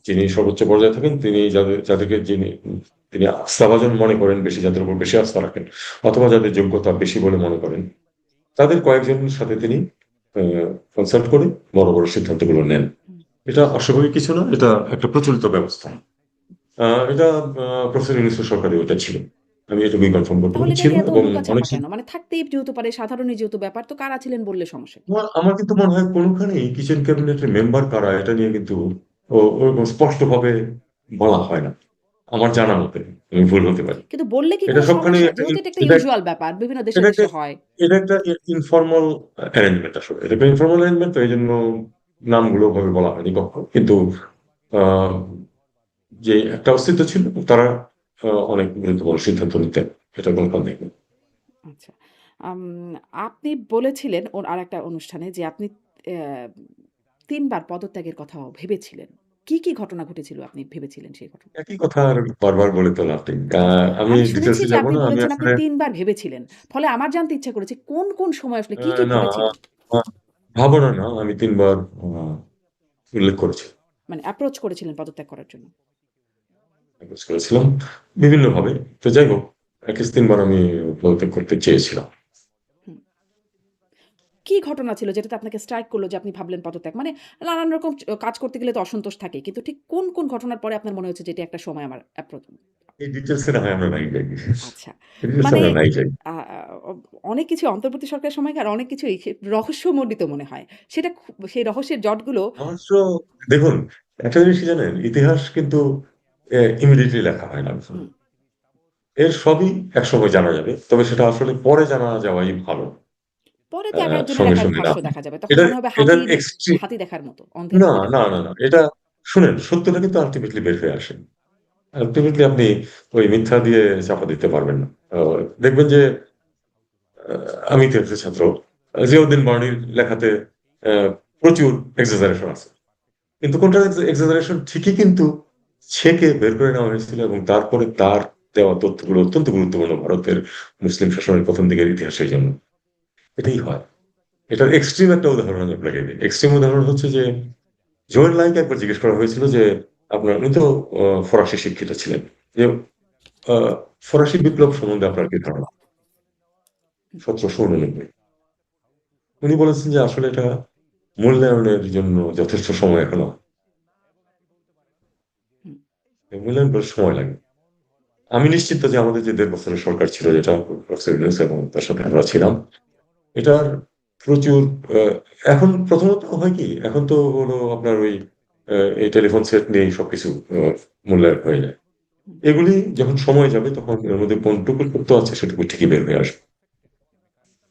যিনি সর্বোচ্চ পর্যায়ে থাকেন, তিনি যাদেরকে তিনি আস্থাভাজন মনে করেন, বেশি যাদের উপর বেশি আস্থা রাখেন, অথবা যাদের যোগ্যতা বেশি বলে মনে করেন, তাদের কয়েকজনের সাথে তিনি কনসাল্ট করে বড় বড় সিদ্ধান্তগুলো নেন। হুম। এটা অস্বাভাবিক কিছু না, এটা একটা প্রচলিত ব্যবস্থা। এটা প্রফেসর ইউনূসের সরকারে ওটা ছিল। আমি এটুকুই কনফার্ম করতে তাহলে পারি, এটা ছিল। নিয়ে এত এবং অনেক লুকাছাপা কেন? মানে থাকতেই যেহেতু পারে সাধারণই যেহেতু ব্যাপার তো কারা ছিলেন বললে সমস্যা কি? আমার কিন্তু মনে হয় কোনোখানেই কিচেন ক্যাবিনেটের মেম্বার কারা এটা নিয়ে কিন্তু ওরকম স্পষ্টভাবে বলা হয় না, আমার জানা মতে। আমি ভুল হতে পারি। কিন্তু বললে কি এটা কোনো সবখানে সমস্যা? একটা যেহেতু এটা একটা এটা ইউজুয়াল ব্যাপার। বিভিন্ন দেশে, এটা একটা দেশে হয়। এটা একটা ইনফর্মাল অ্যারেঞ্জমেন্ট। আসলে এটা একটা ইনফর্মাল অ্যারেঞ্জমেন্ট, তো এই জন্য নামগুলো ভাবে বলা হয়নি কখনো। কিন্তু আহ, যে একটা অস্তিত্ব ছিল, তারা অনেক গুরুত্বপূর্ণ সিদ্ধান্ত নিতেন, এটা কোনো সন্দেহ নেই। আচ্ছা। আম আপনি বলেছিলেন আরেকটা অনুষ্ঠানে যে আপনি অ্যা ৩ বার পদত্যাগের কথাও ভেবেছিলেন। কি ঘটনা ঘটেছিল আপনি ভেবেছিলেন সেই ঘটনা? একই কথা আর বারবার বলে তো লাভ নেই। আমি আমি শুনেছি ডিটেলসে যে যাব আপনি না। আমি বলেছেন আপনি আসলে ৩ বার ভেবেছিলেন। ফলে আমার জানতে ইচ্ছা করেছে কোন সময় আসলে কি না, ঘটেছিল? ভাবনা না, আমি ৩ বার উল্লেখ করেছি। মানে অ্যাপ্রোচ করেছিলেন পদত্যাগ করার জন্য? অ্যাপ্রোচ করেছিলাম বিভিন্নভাবে। তো যাই হোক, এটলিস্ট ৩ বার আমি পদত্যাগ করতে চেয়েছিলাম। হুম। কি ঘটনা ছিল যেটাতে আপনাকে স্ট্রাইক করলো যে আপনি ভাবলেন পদত্যাগ? মানে নানান রকম কাজ করতে গেলে তো অসন্তোষ থাকেই। কিন্তু ঠিক কোন ঘটনার পরে আপনার মনে হয়েছে যে এটা একটা সময় আমার এই ডিটেইলস এ না হয় আমরা নাই যাই। আচ্ছা। এই ডিটেইলস এ মানে আমরা নাই যাই। আ অ অনেক কিছু অন্তর্বর্তী সরকারের সময়কার অনেক কিছুই রহস্যমণ্ডিত মনে হয়। সেটা সেই রহস্যের জটগুলো রহস্য দেখুন, একটা জিনিস কি জানেন? ইতিহাস কিন্তু ইমিডিয়েটলি লেখা হয় না। হুম, এর সবই একসময় জানা যাবে। তবে সেটা আসলে পরে জানা যাওয়াই ভালো। পরে তো একেকজনের সঙ্গে, একেক সঙ্গে না। ভাষ্য দেখা যাবে। তখন এটার মনে হবে এটার এক্সট্রিম হাতি দেখার মতো, অন্ধের না, হাতি না, দেখার না, মতো। না। এটা শুনেন, সত্যটা কিন্তু আল্টিমেটলি বের হয়ে আসে। আল্টিমেটলি আপনি ওই মিথ্যা দিয়ে চাপা দিতে পারবেন না। আ দেখবেন যে আ আমি ইতিহাসের ছাত্র। জিয়াউদ্দিন বার্নির লেখাতে আ প্রচুর এক্সাজারেশন আছে। কিন্তু কোনটা এক্সাজারেশন ঠিকই কিন্তু ছেঁকে বের করে নেওয়া হয়েছিল এবং তারপরে তার দেওয়া তথ্যগুলো অত্যন্ত গুরুত্বপূর্ণ ভারতের মুসলিম শাসনের ১ম দিকের ইতিহাসের জন্য। এটাই হয়। এটার এক্সট্রিম একটা উদাহরণ আমি আপনাকে দিই। এক্সট্রিম উদাহরণ হচ্ছে যে জোয়েন লাইকে একবার জিজ্ঞেস করা হয়েছিল যে উনি তো ফরাসি শিক্ষিত ছিলেন। যে আ ফরাসি বিপ্লব সম্বন্ধে আপনার কি ধারণা? ১৭৮৯। উনি বলেছেন যে আসলে এটা মূল্যায়নের জন্য যথেষ্ট সময় এখনো হুম, মূল্যায়ন করতে সময় লাগে। আমি নিশ্চিত যে আমাদের যে ১.৫ বছরের সরকার ছিল যেটা প্রফেসর ইউনূস এবং তার সাথে আমরা ছিলাম, এটার প্রচুর আ এখন প্রথমত হয় কি? এখন তো হলো আপনার ওই এই টেলিফোন সেট নিয়েই সবকিছু মূল্যায়ন হয়ে যায়। হুম। এগুলি যখন সময় যাবে তখন এর মধ্যে কোনটুকু সত্য আছে সেটুকু ঠিকই বের হয়ে আসবে।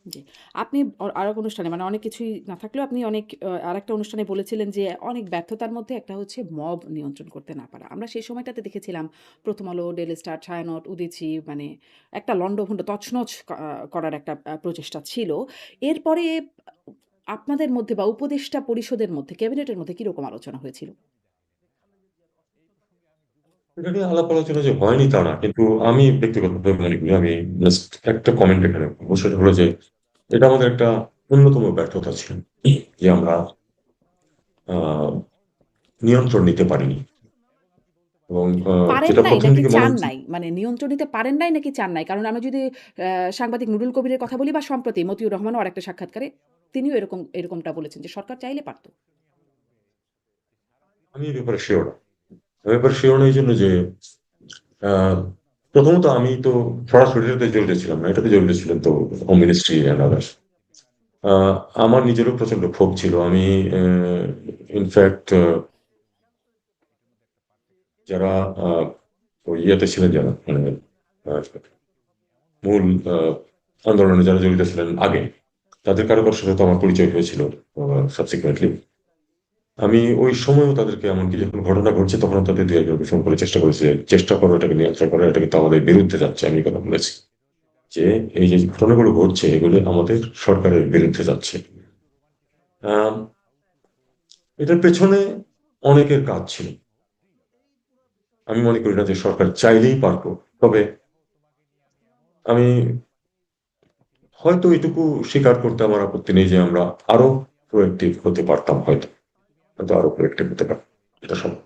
জি। আপনি আরেক অনুষ্ঠানে মানে অনেক কিছুই না থাকলেও আপনি অনেক আরেকটা অনুষ্ঠানে বলেছিলেন যে অনেক ব্যর্থতার মধ্যে একটা হচ্ছে মব নিয়ন্ত্রণ করতে না পারা। আমরা সেই সময়টাতে দেখেছিলাম 'প্রথম আলো', 'ডেইলি স্টার', 'ছায়ানট', 'উদীচী' মানে একটা লন্ডভন্ড তছনছ করার একটা প্রচেষ্টা ছিল। এরপরে আপনাদের মধ্যে বা উপদেষ্টা পরিষদের মধ্যে, ক্যাবিনেটের মধ্যে কিরকম আলোচনা হয়েছিল? এটা নিয়ে আলাপ আলোচনা যে হয়নি তা না। কিন্তু আমি ব্যক্তিগতভাবে মনে করি আমি জাস্ট একটা কমেন্ট এখানে করব। সেটা হলো যে এটা আমাদের একটা অন্যতম ব্যর্থতা ছিল। যে আমরা আ নিয়ন্ত্রণ নিতে পারিনি। এবং পারেন যেটা নাই ১ম নাকি দিকে মনে চান হচ্ছে নাই? মানে নিয়ন্ত্রণ নিতে পারেন নাই নাকি চান নাই? কারণ আমি যদি সাংবাদিক নুরুল কবিরের কথা বলি বা সম্প্রতি মতিউর রহমানও আরেকটা সাক্ষাৎকারে তিনিও এরকমটা বলেছেন যে সরকার চাইলে পারত। আমি এ ব্যাপারে সিউর না। এ ব্যাপারে সিউর না এইজন্য যে আ প্রথমত আমি তো সরাসরি এটাতে জড়িত ছিলাম না। এটাতে জড়িত ছিলেন তো হোম মিনিস্ট্রি অ্যান্ড আদার্স। আ আমার নিজেরও প্রচন্ড ক্ষোভ ছিল। আমি ইনফেক্ট যারা আ ওই ইয়েতে ছিলেন যারা মানে আ মূল আ আন্দোলনে যারা জড়িত ছিলেন আগে, তাদের কারো, কারো সাথে তো আমার পরিচয় হয়েছিল সাবসিকুয়েন্টলি। আমি ওই সময়ও তাদেরকে এমনকি যখন ঘটনা ঘটছে তখনও তাদের ২-১ জনকে ফোন করে চেষ্টা করেছি যে, "চেষ্টা করো এটাকে নিয়ন্ত্রণ করার, এটা কিন্তু আমাদের বিরুদ্ধে যাচ্ছে।" আমি এই কথা বলেছি। যে এই যে ঘটনাগুলো ঘটছে এগুলো আমাদের সরকারের বিরুদ্ধে যাচ্ছে। আম এটার পেছনে অনেকের কাজ ছিল। আমি মনে করি না যে সরকার চাইলেই পারত। তবে আমি হয়তো এটুকু স্বীকার করতে আমার আপত্তি নেই যে আমরা আরো প্রোয়েক্টিভ হতে পারতাম হয়তো। হয়তো আরো প্রোয়েক্টিভ হতে পারতাম। এটা সম্ভব।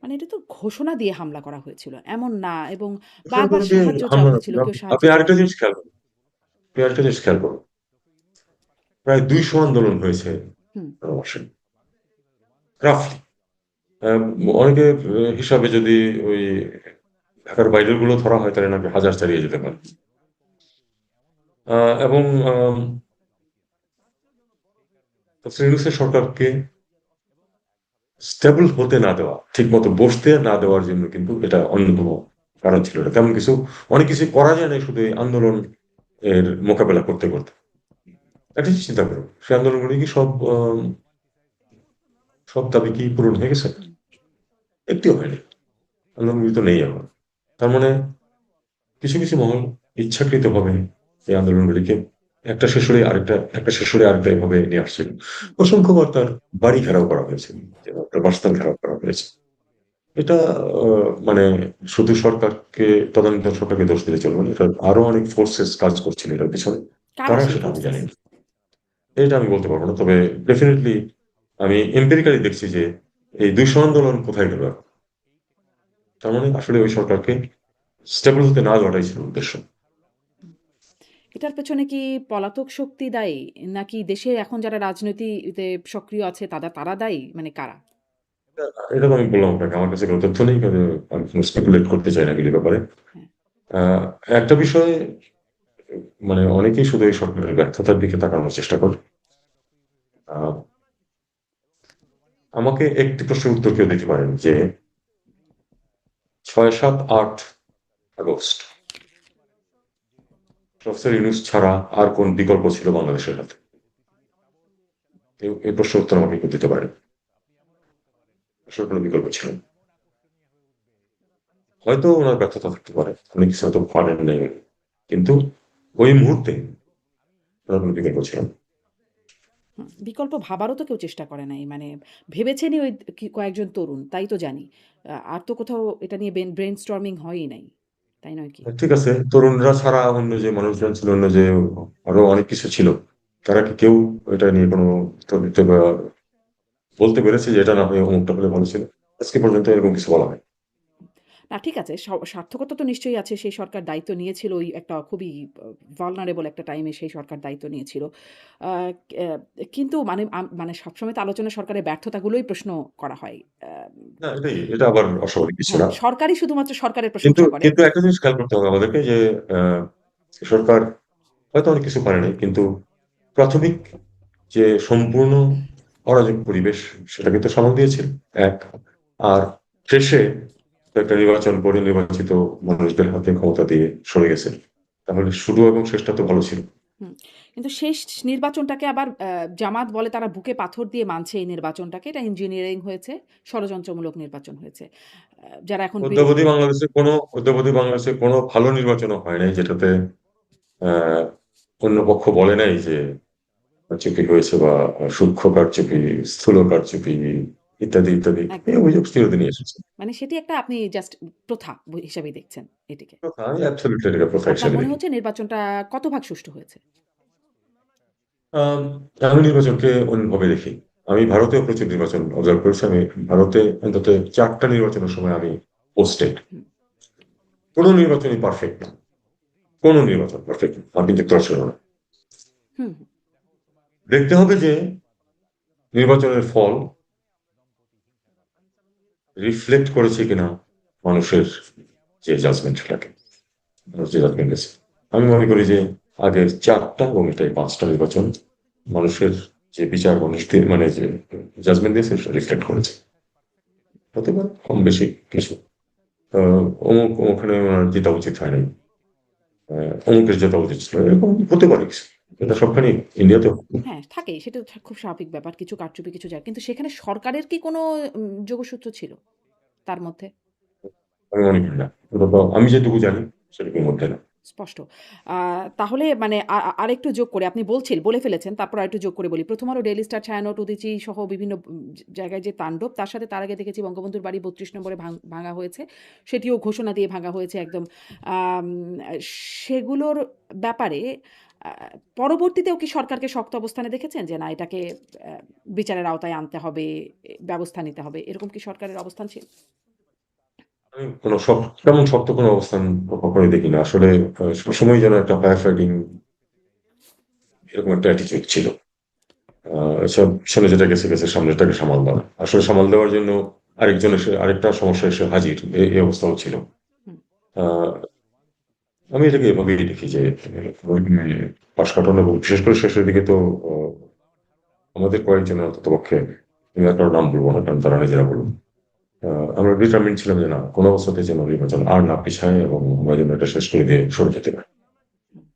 মানে এটা তো ঘোষণা দিয়ে হামলা করা হয়েছিল। এমন না এবং ঘোষণা বারবার করে দিয়ে সাহায্য চাওয়া হামলা না হয়েছিল। করলে কেউ সাহায্য আপনি আরেকটা করেনি। জিনিস খেয়াল করুন। আপনি আরেকটা জিনিস খেয়াল করুন। প্রায় ২০০ আন্দোলন হয়েছে হুম, মাসে। রাফলি। অনেকের হিসাবে যদি ওই ঢাকার বাইরের গুলো ধরা হয় তাহলে নাকি হাজার ছাড়িয়ে যেতে হুম, পারে। হুম। এবং ডক্টর ইউনূসের সরকারকে স্টেবল হতে না দেওয়া, ঠিকমতো বসতে না দেওয়ার জন্য কিন্তু এটা অন্যতম কারণ ছিল। এটা তেমন কিছু অনেক কিছুই করা যায় নাই শুধু এই আন্দোলন এর মোকাবেলা করতে, করতে। একটা জিনিস চিন্তা করুন, সেই আন্দোলনগুলো কি সব দাবি কি পূরণ হয়ে গেছে? হুম। একটিও হয়নি। আন্দোলনগুলো তো নেই এখন। তার মানে কিছু, কিছু মহল ইচ্ছাকৃতভাবে এই আন্দোলনগুলিকে একটা শেষ হলে আরেকটা, একটা শেষ হলে আরেকটা এভাবে নিয়ে আসছিল। অসংখ্যবার তার বাড়ি ঘেরাও করা হয়েছে। তার বাসস্থান ঘেরাও করা হয়েছে। এটা আ মানে শুধু সরকারকে তদানীন্তন সরকারকে দোষ দিলে চলবে না। এটার আরো অনেক ফোর্সেস কাজ করছিল এটার পেছনে। কারা কারা সেই সেটা আমি জানি ফোর্সেস? না। এটা আমি বলতে পারবো না, তবে ডেফিনেটলি আমি এম্পিরিক্যালি দেখছি যে এই 200 আন্দোলন কোথায় গেল এখন? তার মানে আসলে ওই সরকারকে স্টেবল হতে না দেওয়াটাই ছিল উদ্দেশ্য। এটার পেছনে কি পলাতক শক্তি দায়ী? নাকি দেশে এখন যারা রাজনীতিতে সক্রিয় আছে তারা দায়ী? মানে কারা? এটা তো আমি বললাম আপনাকে, আমার কাছে কোনো তথ্য নেই, কারণ আমি কোনো স্পেকুলেট করতে চাই না এগুলির ব্যাপারে। হ্যাঁ। আহ, একটা বিষয়, মানে অনেকেই শুধু এই সরকারের ব্যর্থতার দিকে তাকানোর চেষ্টা করে। আহ, আমাকে একটি প্রশ্নের উত্তর কেউ দিতে পারেন যে 6, 7, 8 আগস্ট প্রফেসর ইউনূস ছাড়া আর কোন বিকল্প ছিল বাংলাদেশের হাতে? এই প্রশ্নের উত্তর আমাকে কেউ দিতে পারেন? আসলে কোনো বিকল্প ছিল না। হয়তো ওনার ব্যর্থতা থাকতে পারে, উনি কিছু হয়তো পারেন নাই, কিন্তু ওই মুহূর্তে ওনার কোনো বিকল্প ছিল না। বিকল্প ভাবারও তো কেউ চেষ্টা করে নাই। মানে ভেবেছেনই ওই কয়েকজন তরুণ, তাই তো জানি। আর তো কোথাও এটা নিয়ে ব্রেইনস্টর্মিং হয়ই নাই। তাই নয় কি? ঠিক আছে, তরুণরা ছাড়া অন্য যে মানুষজন ছিল, অন্য যে আরো অনেক কিছু ছিল, তারা কি কেউ এটা নিয়ে কোনো উত্তর দিতে বা বলতে পেরেছে যে এটা না হয়ে অমুকটা হলে ভালো ছিল? আজকে পর্যন্ত এরকম কিছু বলা হয়। না ঠিক আছে, সার্থকতা তো নিশ্চয়ই আছে। সেই সরকার দায়িত্ব নিয়েছিল ওই একটা খুবই vulnerable একটা টাইমে সেই সরকার দায়িত্ব নিয়েছিল। আ অ্যা কিন্তু মানে সবসময় তো আলোচনায় সরকারের ব্যর্থতাগুলোই প্রশ্ন করা হয়। না, এটা আবার অস্বাভাবিক কিছু হ্যাঁ, না। সরকারই শুধুমাত্র সরকারের কিন্তু প্রশংসা করে। কিন্তু একটা জিনিস খেয়াল করতে হবে আমাদেরকে যে আহ, সরকার হয়তো অনেক কিছু পারেনি, কিন্তু প্রাথমিক যে সম্পূর্ণ অরাজক পরিবেশ, সেটা কিন্তু সামাল দিয়েছিল। এক, আর শেষে একটা নির্বাচন করে নির্বাচিত মানুষদের হাতে ক্ষমতা দিয়ে সরে গেছে। তাহলে শুরু এবং শেষটা তো ভালো ছিল। হুম। কিন্তু শেষ নির্বাচনটাকে আবার জামাত বলে তারা বুকে পাথর দিয়ে মানছে এই নির্বাচনটাকে। এটা ইঞ্জিনিয়ারিং হয়েছে, ষড়যন্ত্রমূলক নির্বাচন হয়েছে। যারা এখন অদ্যাবধি বাংলাদেশে কোনো ভালো নির্বাচনও হয় নাই যেটাতে আহ অন্য পক্ষ বলে নাই যে কারচুপি হয়েছে বা সূক্ষ্ম কারচুপি, স্থূল কারচুপি, ইত্যাদি ইত্যাদি। এই একদম। অভিযোগ চিরদিনই এসেছে। মানে সেটি একটা আপনি জাস্ট প্রথা হিসাবেই দেখছেন এটিকে। প্রথা, আমি অ্যাবসলিউটলি এটাকে প্রথা আপনার হিসেবে মনে দেখি। হচ্ছে নির্বাচনটা কত ভাগ সুষ্ঠু হয়েছে? আম, আমি নির্বাচনকে অন্যভাবে দেখি। আমি ভারতেও প্রচুর নির্বাচন অবজার্ভ করেছি। আমি ভারতে অন্তত 4টা নির্বাচনের সময় আমি পোস্টেড। হুম, কোনো নির্বাচনই পারফেক্ট না, কোনো নির্বাচন পারফেক্ট না, মার্কিন যুক্তরাষ্ট্র না। হুম, দেখতে হবে যে নির্বাচনের ফল রিফ্লেক্ট করেছে কিনা মানুষের যে জাজমেন্ট, সেটাকে মানুষ যে জাজমেন্ট গেছে। আমি মনে করি যে আগের 4টা এবং এটাই 5টা নির্বাচন মানুষের যে বিচার, মানুষদের মানে যে জাজমেন্ট দিয়েছে সেটা রিফ্লেক্ট করেছে। হতে পারে কম বেশি কিছু, ওখানে ওনার জেতা উচিত হয় নাই, অমুকের জেতা উচিত ছিল, এরকম হতে পারে কিছু। এটা সবখানে ইন্ডিয়াতেও। হ্যাঁ, থাকেই। সেটা তো খুব স্বাভাবিক ব্যাপার। কিছু কারচুপি, কিছু যায়। কিন্তু সেখানে সরকারের কি কোনো যোগসূত্র ছিল তার মধ্যে? আমি মনে করি না, অন্তত আমি যেটুকু জানি সেটুকুর মধ্যে না। স্পষ্ট। আ তাহলে মানে আরেকটু যোগ করে আপনি বলে ফেলেছেন। তারপর আরেকটু যোগ করে বলি। 'প্রথম আলো', 'ডেইলি স্টার', 'ছায়ানট', 'উদীচী' সহ বিভিন্ন জায়গায় যে তাণ্ডব, তার সাথে তার আগে দেখেছি বঙ্গবন্ধুর বাড়ি ৩২ নম্বরে ভাঙা হয়েছে। সেটিও ঘোষণা দিয়ে ভাঙা হয়েছে একদম। আম সেগুলোর ব্যাপারে আ পরবর্তীতেও কি সরকারকে শক্ত অবস্থানে দেখেছেন? যে না এটাকে বিচারের আওতায় আনতে হবে, ব্যবস্থা নিতে হবে। এরকম কি সরকারের অবস্থান ছিল? আমি কোনো তেমন শক্ত কোনো অবস্থান কখনোই দেখি না আসলে। সবসময় যেন একটা ফায়ার ফাইটিং, এরকম একটা অ্যাটিচিউড ছিল। এসব সামনে যেটা গেছে গেছে, সামনেটাকে সামাল দেওয়া, আসলে সামাল দেওয়ার জন্য আরেকজন এসে আরেকটা সমস্যা এসে হাজির, এই অবস্থাও ছিল। হুম, আহ, আমি এটাকে এভাবেই দেখি যে পাশ কাটানো এবং বিশেষ করে শেষের দিকে তো আহ, আমাদের কয়েকজনের অন্তত পক্ষে, আমি আর কারো নাম বলবো না কারণ তারা নিজেরা বলুন, আমরা ডিটারমিন ছিলাম যে না, কোনো অবস্থাতে যেন নির্বাচন আর না পিছায় এবং আমরা যেন এটা শেষ করে দিয়ে সরে যেতে পারি। হুম।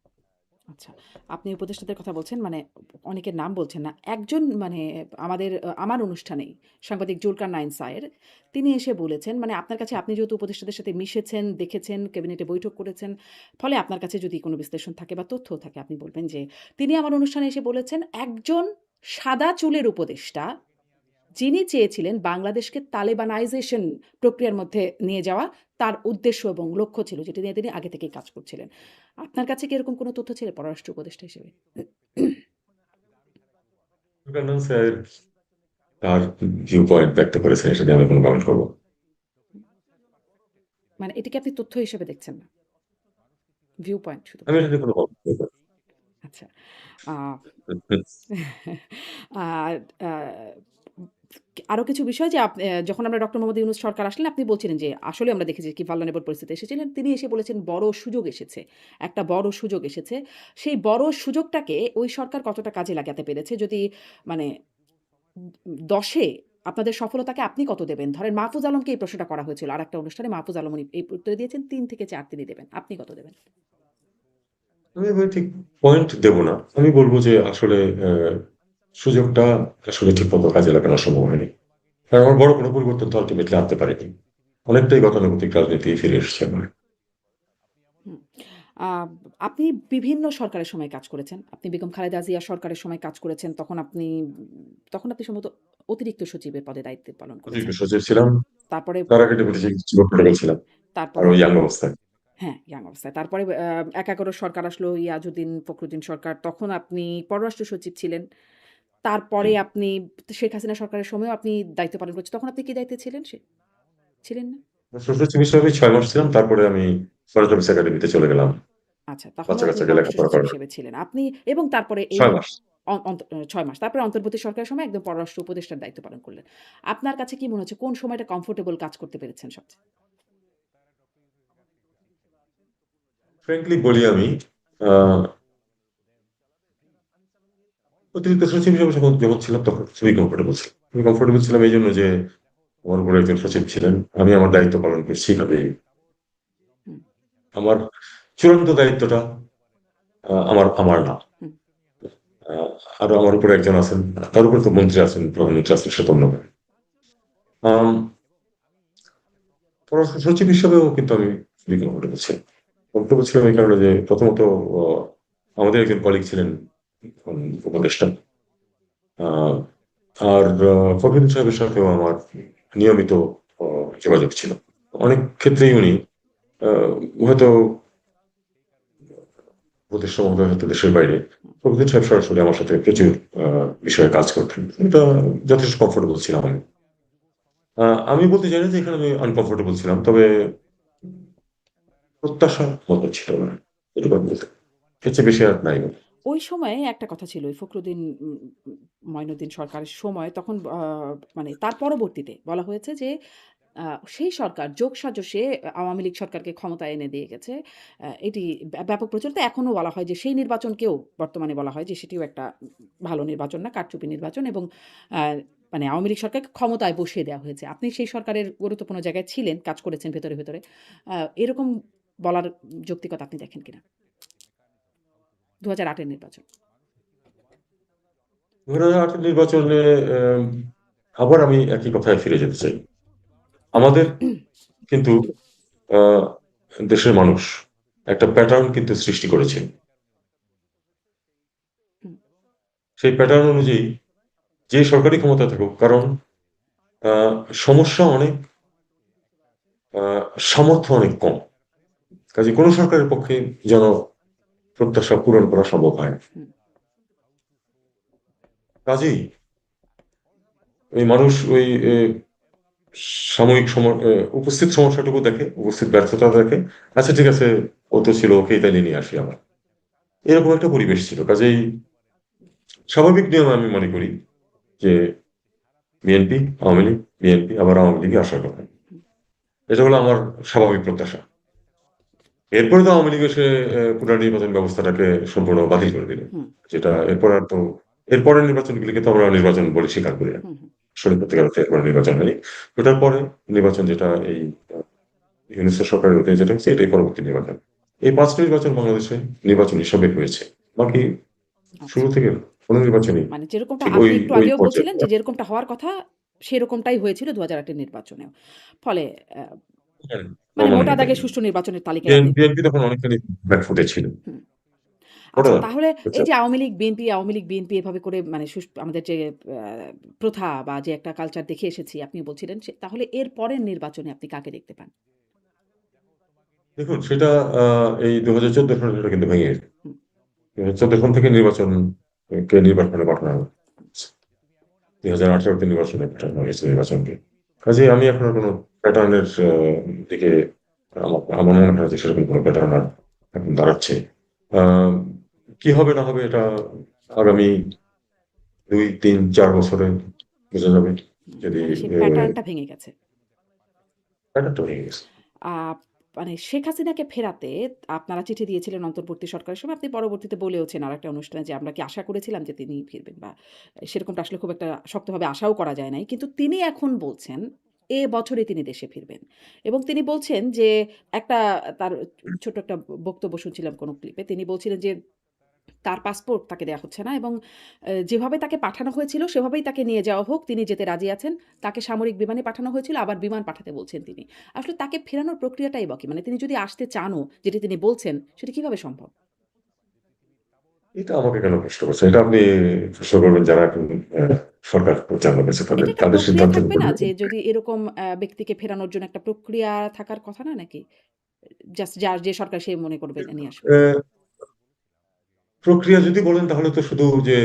আচ্ছা। আপনি উপদেষ্টাদের কথা বলছেন মানে অনেকের নাম বলছেন না। একজন মানে আমার অনুষ্ঠানেই সাংবাদিক জুলকার নাইন সায়ের তিনি এসে বলেছেন মানে আপনার কাছে আপনি যেহেতু উপদেষ্টাদের সাথে মিশেছেন, দেখেছেন, ক্যাবিনেটে বৈঠক করেছেন। ফলে আপনার কাছে যদি কোনো বিশ্লেষণ থাকে বা তথ্য থাকে আপনি বলবেন যে তিনি আমার অনুষ্ঠানে এসে বলেছেন একজন সাদা চুলের উপদেষ্টা যিনি চেয়েছিলেন বাংলাদেশকে তালেবানাইজেশন প্রক্রিয়ার মধ্যে নিয়ে যাওয়া তার উদ্দেশ্য এবং লক্ষ্য ছিল যেটি নিয়ে তিনি আগে থেকেই কাজ করছিলেন। আপনার কাছে কি এরকম কোনো তথ্য ছিল পররাষ্ট্র উপদেষ্টা হিসেবে? কান্নান স্যার তার ভিউ পয়েন্ট ব্যক্ত করেছেন, এটা নিয়ে আমি কোনো কমেন্ট করবো না। মানে এটিকে আপনি তথ্য হিসেবে দেখছেন না। ভিউ পয়েন্ট আমি শুধুমাত্র। এটা নিয়ে কোনো কমেন্ট করবো না। আচ্ছা। আ আর আ আরো কিছু বিষয় যে যখন আমরা ডক্টর মোহাম্মদ ইউনূস সরকার আসলেন আপনি বলছিলেন যে আসলে আমরা দেখেছি কি vulnerable পরিস্থিতি এসেছিলেন। তিনি এসে বলেছেন বড় সুযোগ এসেছে। একটা বড় সুযোগ এসেছে। সেই বড় সুযোগটাকে ওই সরকার কতটা কাজে লাগাতে পেরেছে যদি মানে ১০ এ আপনাদের সফলতাকে আপনি কত দেবেন? ধরেন মাহফুজ আলমকে এই প্রশ্নটা করা হয়েছিল। আরেকটা অনুষ্ঠানে মাহফুজ আলম উনি এই উত্তর দিয়েছেন ৩ থেকে ৪ তিনি দেবেন। আপনি কত দেবেন? আমি এভাবে ঠিক পয়েন্ট দেব না। আমি বলব যে আসলে সুযোগটা আসলে ঠিকমতো কাজে লাগানো সম্ভব হয়নি। কারণ আমার বড় কোনো পরিবর্তন তো আল্টিমেটলি আনতে পারিনি। অনেকটাই গতানুগতিক রাজনীতি ফিরে এসেছে আমার। হুম। আ আপনি বিভিন্ন সরকারের সময় কাজ করেছেন। আপনি বেগম খালেদা জিয়া সরকারের সময় কাজ করেছেন। তখন আপনি সম্ভবত অতিরিক্ত সচিবের পদে দায়িত্ব পালন অতিরিক্ত করেছেন। সচিব ছিলাম, তারপরে তার আগে ডেপুটি চিফ অফ প্যাট্রোল ছিলাম। তারপরে আরো ইয়াং অবস্থায়। হ্যাঁ, ইয়াং অবস্থায়। তারপরে ১১ সরকার আসলো, ইয়াজউদ্দিন ফখরুদ্দিন সরকার। তখন আপনি পররাষ্ট্র সচিব ছিলেন। তারপরে হুম। আপনি শেখ হাসিনা সরকারের সময়ও আপনি দায়িত্ব পালন করেছেন। তখন আপনি কি দায়িত্বে ছিলেন? ছিলেন না? সচিব হিসেবে ৬ মাস ছিলাম। তারপরে আমি ফরেস্ট অফিস একাডেমিতে চলে গেলাম আচ্ছা, তখনও আপনি বাচ্চা-কাচ্চাকে পররাষ্ট্র লেখাপড়া সচিব করানোর। হিসেবে ছিলেন। আপনি এবং তারপরে এই ৬ মাস। অন অন্ত ৬ মাস। তারপরে অন্তর্বর্তী সরকারের সময় একদম পররাষ্ট্র উপদেষ্টার দায়িত্ব পালন করলেন। আপনার কাছে কি মনে হচ্ছে কোন সময়টা কমফোর্টেবল কাজ করতে পেরেছেন সবচেয়ে? ফ্র্যাঙ্কলি বলি আমি, আ অতিরিক্ত সচিব হিসেবে যখন ছিলাম তখন খুবই কমফোর্টেবল ছিলাম। আমি কমফোর্টেবল ছিলাম এইজন্য যে আমার উপরে একজন সচিব ছিলেন। আমি আমার দায়িত্ব পালন করছি এভাবেই। হুম, আমার চূড়ান্ত দায়িত্বটা আমার আমার না। হুম, আ আরো আমার উপরে একজন আছেন। তার উপরে তো মন্ত্রী আছেন, প্রধানমন্ত্রী আছেন, সে তো অন্য ব্যাপার। আম পররাষ্ট্র সচিব হিসেবেও কিন্তু আমি খুবই কমফোর্টেবল ছিলাম। কমফোর্টেবল ছিলাম এই কারণে যে প্রথমত অ আমাদের একজন কলিগ ছিলেন উপদেষ্টা। আ আর ফখরুদ্দিন সাহেবের সাথেও আমার নিয়মিত অ যোগাযোগ ছিল। অনেক ক্ষেত্রেই উনি আ হয়তো উপদেষ্টা মহোদয় হয়তো দেশের বাইরে। ফখরুদ্দিন সাহেব সরাসরি আমার সাথে প্রচুর আ বিষয়ে কাজ করতেন। এটা যথেষ্ট কমফোর্টেবল ছিলাম আমি। আ আমি বলতে চাই না যে এখানে আমি আনকমফোর্টেবল ছিলাম। তবে প্রত্যাশার মতো ছিল না। এটুকু আমি বলতে পারি। এর চেয়ে বেশি আর নাই। ওই সময়ে একটা কথা ছিল ওই ফখরুদ্দিন মঈনুদ্দিন সরকারের সময় তখন মানে তার পরবর্তীতে বলা হয়েছে যে আ সেই সরকার যোগসাজশে আওয়ামী লীগ সরকারকে ক্ষমতায় এনে দিয়ে গেছে। এটি ব্যাপক প্রচলিত। এখনো বলা হয় যে সেই নির্বাচনকেও বর্তমানে বলা হয় যে সেটিও একটা ভালো নির্বাচন না, কারচুপি নির্বাচন এবং আ মানে আওয়ামী লীগ সরকারকে ক্ষমতায় বসিয়ে দেওয়া হয়েছে। আপনি সেই সরকারের গুরুত্বপূর্ণ জায়গায় ছিলেন, কাজ করেছেন ভেতরে। এরকম বলার যৌক্তিকতা আপনি দেখেন কিনা? ২০০৮ এর নির্বাচন। ২০০৮ নির্বাচনে এম আবার আমি একই কথায় ফিরে যেতে চাই। আমাদের কিন্তু আ দেশের মানুষ একটা প্যাটার্ন কিন্তু সৃষ্টি করেছে। হুম, সেই প্যাটার্ন অনুযায়ী যে সরকারি ক্ষমতায় থাকুক, কারণ আ সমস্যা অনেক, আ সামর্থ্য অনেক কম। কাজেই কোন সরকারের পক্ষে যেন প্রত্যাশা পূরণ করা সম্ভব হয় না। হুম। কাজেই ওই মানুষ ওই সাময়িক উপস্থিত সমস্যাটুকু দেখে, উপস্থিত ব্যর্থতা দেখে। আচ্ছা ঠিক আছে, ও তো ছিল, ওকেই তাইলে নিয়ে আসি আমরা। এরকম একটা পরিবেশ ছিল। কাজেই স্বাভাবিক নিয়মে আমি মনে করি যে বিএনপি, আওয়ামী লীগ, বিএনপি আবার আওয়ামী লীগই আসার কথা। এটা হলো আমার স্বাভাবিক প্রত্যাশা। এরপরে তো আওয়ামী লীগ এসে পুনর্নির্বাচন ব্যবস্থাটাকে সম্পূর্ণ বাতিল করে দিল। হুম, যেটা এরপর আর তো এরপরের নির্বাচনগুলিকে তো আমরা নির্বাচন বলে স্বীকার করি না। হুম, হুম। আসলে সত্যিকার অর্থে এরপরে নির্বাচন হয়নি। ওটার পরে নির্বাচন যেটা এই আ ইউনূসের সরকারের অধীনে যেটা হচ্ছে এটাই পরবর্তী নির্বাচন। এই ৫ টা নির্বাচন বাংলাদেশে নির্বাচন হিসাবে হয়েছে। বাকি আচ্ছা। শুরু থেকে কোন নির্বাচনই মানে যেরকমটা ঠিক আপনি একটু ওই আগেও পর্যায়ে বলছিলেন যে যেরকমটা হওয়ার কথা সেরকমটাই হয়েছিল ২০০৮ এর নির্বাচনেও। ফলে অ্যা মানে আমার মোটা মনে হয়। দাগে সুষ্ঠু নির্বাচনের তালিকায় আপনি বিএনপি তখন অনেকখানি ব্যাকফুটে ছিল। হুম। ওটা আচ্ছা তাহলে এই বুঝছেন? যে আওয়ামী লীগ, বিএনপি এভাবে করে মানে আমাদের যে প্রথা বা যে একটা কালচার দেখে এসেছি আপনি বলছিলেন তাহলে এর পরের নির্বাচনে আপনি কাকে দেখতে পান? দেখুন সেটা আ এই ২০১৪ সনে সেটা কিন্তু ভেঙে গেছে। হুম, ২০১৪ সন থেকে নির্বাচন নির্বাচনে পাঠানো হয়। 2018-তে নির্বাচনে প্যাটার্ন হয়েছে নির্বাচনকে। কাজেই আমি এখন আর কোনো প্যাটার্নের দিকে আমার মনে হয় যে সেরকম কোনো প্যাটার্ন আর এখন দাঁড়াচ্ছে। আহ, কি হবে না হবে এটা আগামী 2, 3, 4 বছরে বোঝা যাবে। যদি মানে সেই প্যাটার্নটা ভেঙে গেছে। প্যাটার্নটা হয়ে গেছে। আ মানে শেখ হাসিনাকে ফেরাতে আপনারা চিঠি দিয়েছিলেন অন্তর্বর্তী সরকারের সময়। আপনি পরবর্তীতে বলেওছেন আরেকটা অনুষ্ঠানে যে, "আমরা কি আশা করেছিলাম যে তিনি ফিরবেন?" বা সেরকমটা আসলে খুব একটা শক্তভাবে আশাও করা যায় নাই। কিন্তু তিনি এখন বলছেন, এ বছরে তিনি দেশে ফিরবেন। এবং তিনি বলছেন যে, একটা তার ছোট্ট একটা বক্তব্য শুনছিলাম কোনো ক্লিপে। তিনি বলছিলেন যে তার পাসপোর্ট তাকে দেয়া হচ্ছে না এবং যেভাবে তাকে পাঠানো হয়েছিল সেভাবেই তাকে নিয়ে যাওয়া হোক। তিনি যেতে রাজি আছেন। তাকে সামরিক বিমানে পাঠানো হয়েছিল, আবার বিমান পাঠাতে বলছেন তিনি। আসলে তাকে ফেরানোর প্রক্রিয়াটাই বা কি? মানে তিনি যদি আসতে চানও, যেটি তিনি বলছেন, সেটি কিভাবে সম্ভব? এটা আমাকে কেন প্রশ্ন করছেন? এটা আপনি প্রশ্ন করবেন যারা এখন সরকার পরিচালনা করছে এটা তাদের, একটা তাদের প্রক্রিয়া সিদ্ধান্তের থাকবে উপর না নির্ভর যে করে। যদি এরকম ব্যক্তিকে ফেরানোর জন্য একটা প্রক্রিয়া থাকার কথা না নাকি? জাস্ট যার যে সরকার সে মনে করবে নিয়ে আসবে। আহ, প্রক্রিয়া যদি বলেন তাহলে তো শুধু যে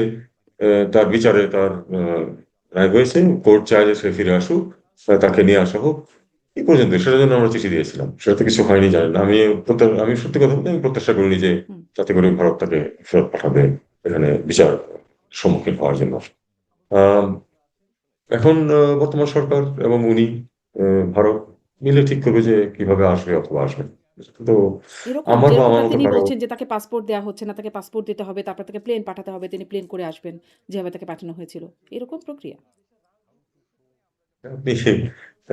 তার বিচারে তার রায় হয়েছে, কোর্ট চায় যে সে ফিরে আসুক, তাকে নিয়ে আসা হোক, এই পর্যন্ত। সেটার জন্য আমরা চিঠি দিয়েছিলাম, সেটা তো কিছু হয়নি জানেন। আমি সত্যি কথা বলতে আমি প্রত্যাশা করিনি যে হুম। যাতে করে ভারত তাকে ফেরত পাঠাবে এখানে বিচার সম্মুখীন হওয়ার জন্য। আহ, এখন বর্তমান সরকার এবং উনি ভারত মিলে ঠিক করবে যে কিভাবে আসবে অথবা আসবে। তো এরকম আমার বা আমার যেরকমটা মতো তিনি কারো বলছেন যে তাকে পাসপোর্ট দেয়া হচ্ছে না, তাকে পাসপোর্ট দিতে হবে, তারপর তাকে প্লেন পাঠাতে হবে, তিনি প্লেন করে আসবেন, যেভাবে তাকে পাঠানো হয়েছিল। এরকম প্রক্রিয়া? আপনি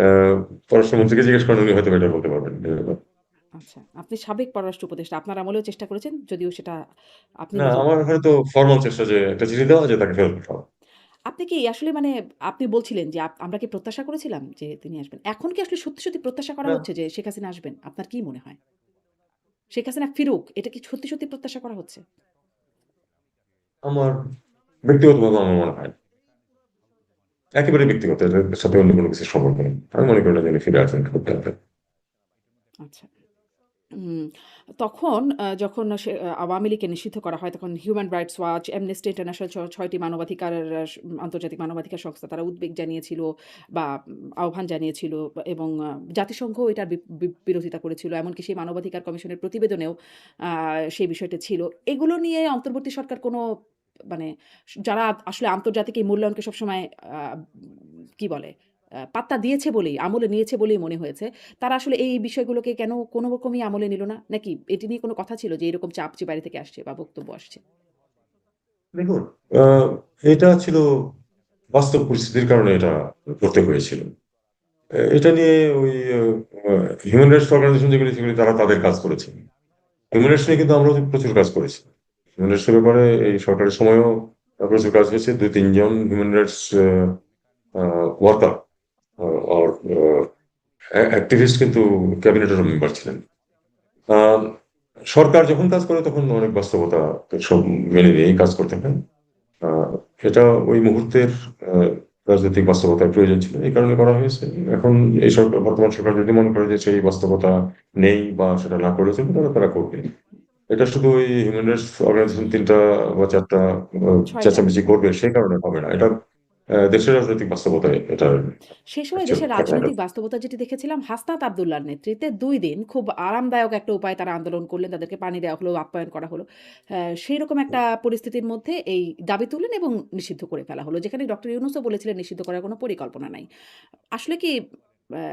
আহ, পররাষ্ট্রমন্ত্রীকে জিজ্ঞেস করেন, উনি হয়তো এটা বলতে পারবেন। আচ্ছা। আপনি সাবেক পররাষ্ট্র উপদেষ্টা। আপনার আমলেও চেষ্টা করেছেন, যদিও সেটা আপনি না, নিজেও আমার হয়তো ফরমাল চেষ্টা যে একটা চিঠি দেওয়া যে তাকে ফেরত পাঠাও। আপনি কি আসলে মানে আপনি বলছিলেন যে আমরা কি প্রত্যাশা করেছিলাম যে তিনি আসবেন? এখন কি আসলে সত্যি, সত্যি প্রত্যাশা করা না, হচ্ছে যে শেখ হাসিনা আসবেন? আপনার কি মনে হয়? শেখ হাসিনা ফিরুক, এটা কি সত্যি, সত্যি প্রত্যাশা করা হচ্ছে? আমার ব্যক্তিগতভাবে আমার মনে হয় না। একেবারে ব্যক্তিগত, এটার সাথে অন্য কোনো কিছু সম্পর্ক নেই। আমি মনে করি না যে উনি ফিরে আসবেন খুব তাড়াতাড়ি। আচ্ছা। হুম, তখন যখন সে আওয়ামী লীগকে নিষিদ্ধ করা হয়, তখন human rights watch, amnesty international ৬ টি মানবাধিকার আন্তর্জাতিক মানবাধিকার সংস্থা তারা উদ্বেগ জানিয়েছিল বা আহ্বান জানিয়েছিল এবং জাতিসংঘ এটার বিরোধিতা করেছিল। এমনকি সেই মানবাধিকার কমিশনের প্রতিবেদনেও আ সেই বিষয়টা ছিল। এগুলো নিয়ে অন্তর্বর্তী সরকার কোনো মানে যারা আসলে আন্তর্জাতিক এই মূল্যায়নকে সবসময় আ কি বলে? পাত্তা দিয়েছে বলেই, আমলে নিয়েছে বলেই মনে হয়েছে। তারা আসলে এই বিষয়গুলোকে কেন কোনো রকমই আমলে নিল না? নাকি এটি নিয়ে কোনো কথা ছিল যে এরকম চাপ যে বাইরে থেকে আসছে বা বক্তব্য আসছে? দেখুন, আহ, এটা ছিল বাস্তব পরিস্থিতির কারণে এটা করতে হয়েছিল। এটা নিয়ে ওই হিউম্যান রাইটস অর্গানাইজেশন যেগুলি সেগুলি তারা তাদের কাজ করেছে। হিউম্যান রাইটস নিয়ে কিন্তু আমরাও প্রচুর কাজ করেছি। হিউম্যান রাইটসের ব্যাপারে এই সরকারের সময়ও প্রচুর কাজ হয়েছে। 2, 3 জন হিউম্যান রাইটস ওয়ার্কার আর অ্যাক্টিভিস্ট কিন্তু ক্যাবিনেটের মেম্বার ছিলেন। আহ, সরকার যখন কাজ করে তখন অনেক বাস্তবতা সব মেনে নিয়েই কাজ করতে হয়। আহ, এটা ওই মুহূর্তের আহ, রাজনৈতিক বাস্তবতার প্রয়োজন ছিল, এই কারণে করা হয়েছে। এখন এই সরকার, বর্তমান সরকার যদি মনে করে যে সেই বাস্তবতা নেই বা সেটা না করে চলবে, তাহলে তারা করবে। এটা শুধু ওই হিউম্যান রাইটস অর্গানাইজেশন 3টা বা 4টা ৬ টা। চেঁচামেচি করবে সেই কারণে হবে না। এটা দেশের রাজনৈতিক বাস্তবতায় এটা সে সময় অ্যাকচুয়াল দেশের রাজনৈতিক বাস্তবতা যেটি দেখেছিলাম, হাসনাত আব্দুল্লাহর নেতৃত্বে ২ দিন খুব আরামদায়ক একটা উপায়ে তারা আন্দোলন করলেন। তাদেরকে পানি দেওয়া হলো, আপ্যায়ন করা হলো। সেইরকম একটা পরিস্থিতির মধ্যে এই দাবি তুললেন এবং নিষিদ্ধ করে ফেলা হলো। যেখানে ডক্টর ইউনূসও বলেছিলেন নিষিদ্ধ করার কোনো পরিকল্পনা নাই। আসলে কি অ্যা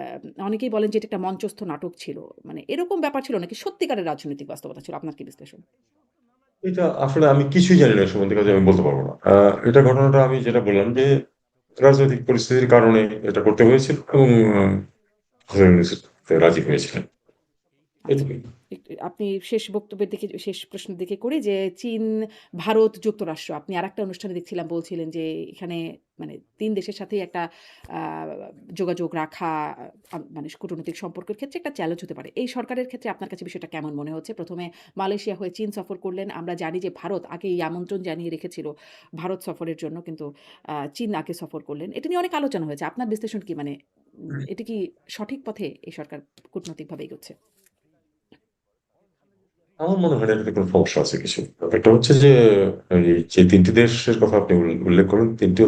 অনেকেই বলেন যে এটা একটা মঞ্চস্থ নাটক ছিল। মানে এরকম ব্যাপার ছিল নাকি সত্যিকারের রাজনৈতিক বাস্তবতা ছিল? আপনার কি বিশ্লেষণ? এটা আসলে আমি কিছুই জানি না এ সম্বন্ধে, কাজে আমি বলতে পারবো না। এটা ঘটনাটা আমি যেটা বললাম যে রাজনৈতিক পরিস্থিতির কারণে এটা করতে হয়েছিল এবং রাজি হয়েছিলেন। আচ্ছা। এটুকুই। আপনি শেষ বক্তব্যের দিকে শেষ প্রশ্নের দিকে করি যে চীন, ভারত, যুক্তরাষ্ট্র আপনি আরেকটা অনুষ্ঠানে দেখছিলাম বলছিলেন যে এখানে মানে ৩ দেশের সাথেই একটা আ যোগাযোগ রাখা মানে কূটনৈতিক সম্পর্কের ক্ষেত্রে একটা চ্যালেঞ্জ হতে পারে। এই সরকারের ক্ষেত্রে আপনার কাছে বিষয়টা কেমন মনে হচ্ছে? ১ম এ মালয়েশিয়া হয়ে চীন সফর করলেন। আমরা জানি যে ভারত আগেই আমন্ত্রণ জানিয়ে রেখেছিল ভারত সফরের জন্য কিন্তু চীন আগে সফর করলেন। এটা নিয়ে অনেক আলোচনা হয়েছে। আপনার বিশ্লেষণ কি? মানে এটা কি সঠিক পথে এই সরকার কূটনৈতিকভাবে এগোচ্ছে? আমার মনে হয় না এটাতে কোনো সমস্যা আছে কিছু। ব্যাপারটা হচ্ছে যে এই যে 3টি দেশের কথা আপনি উল্লেখ করেন, 3টি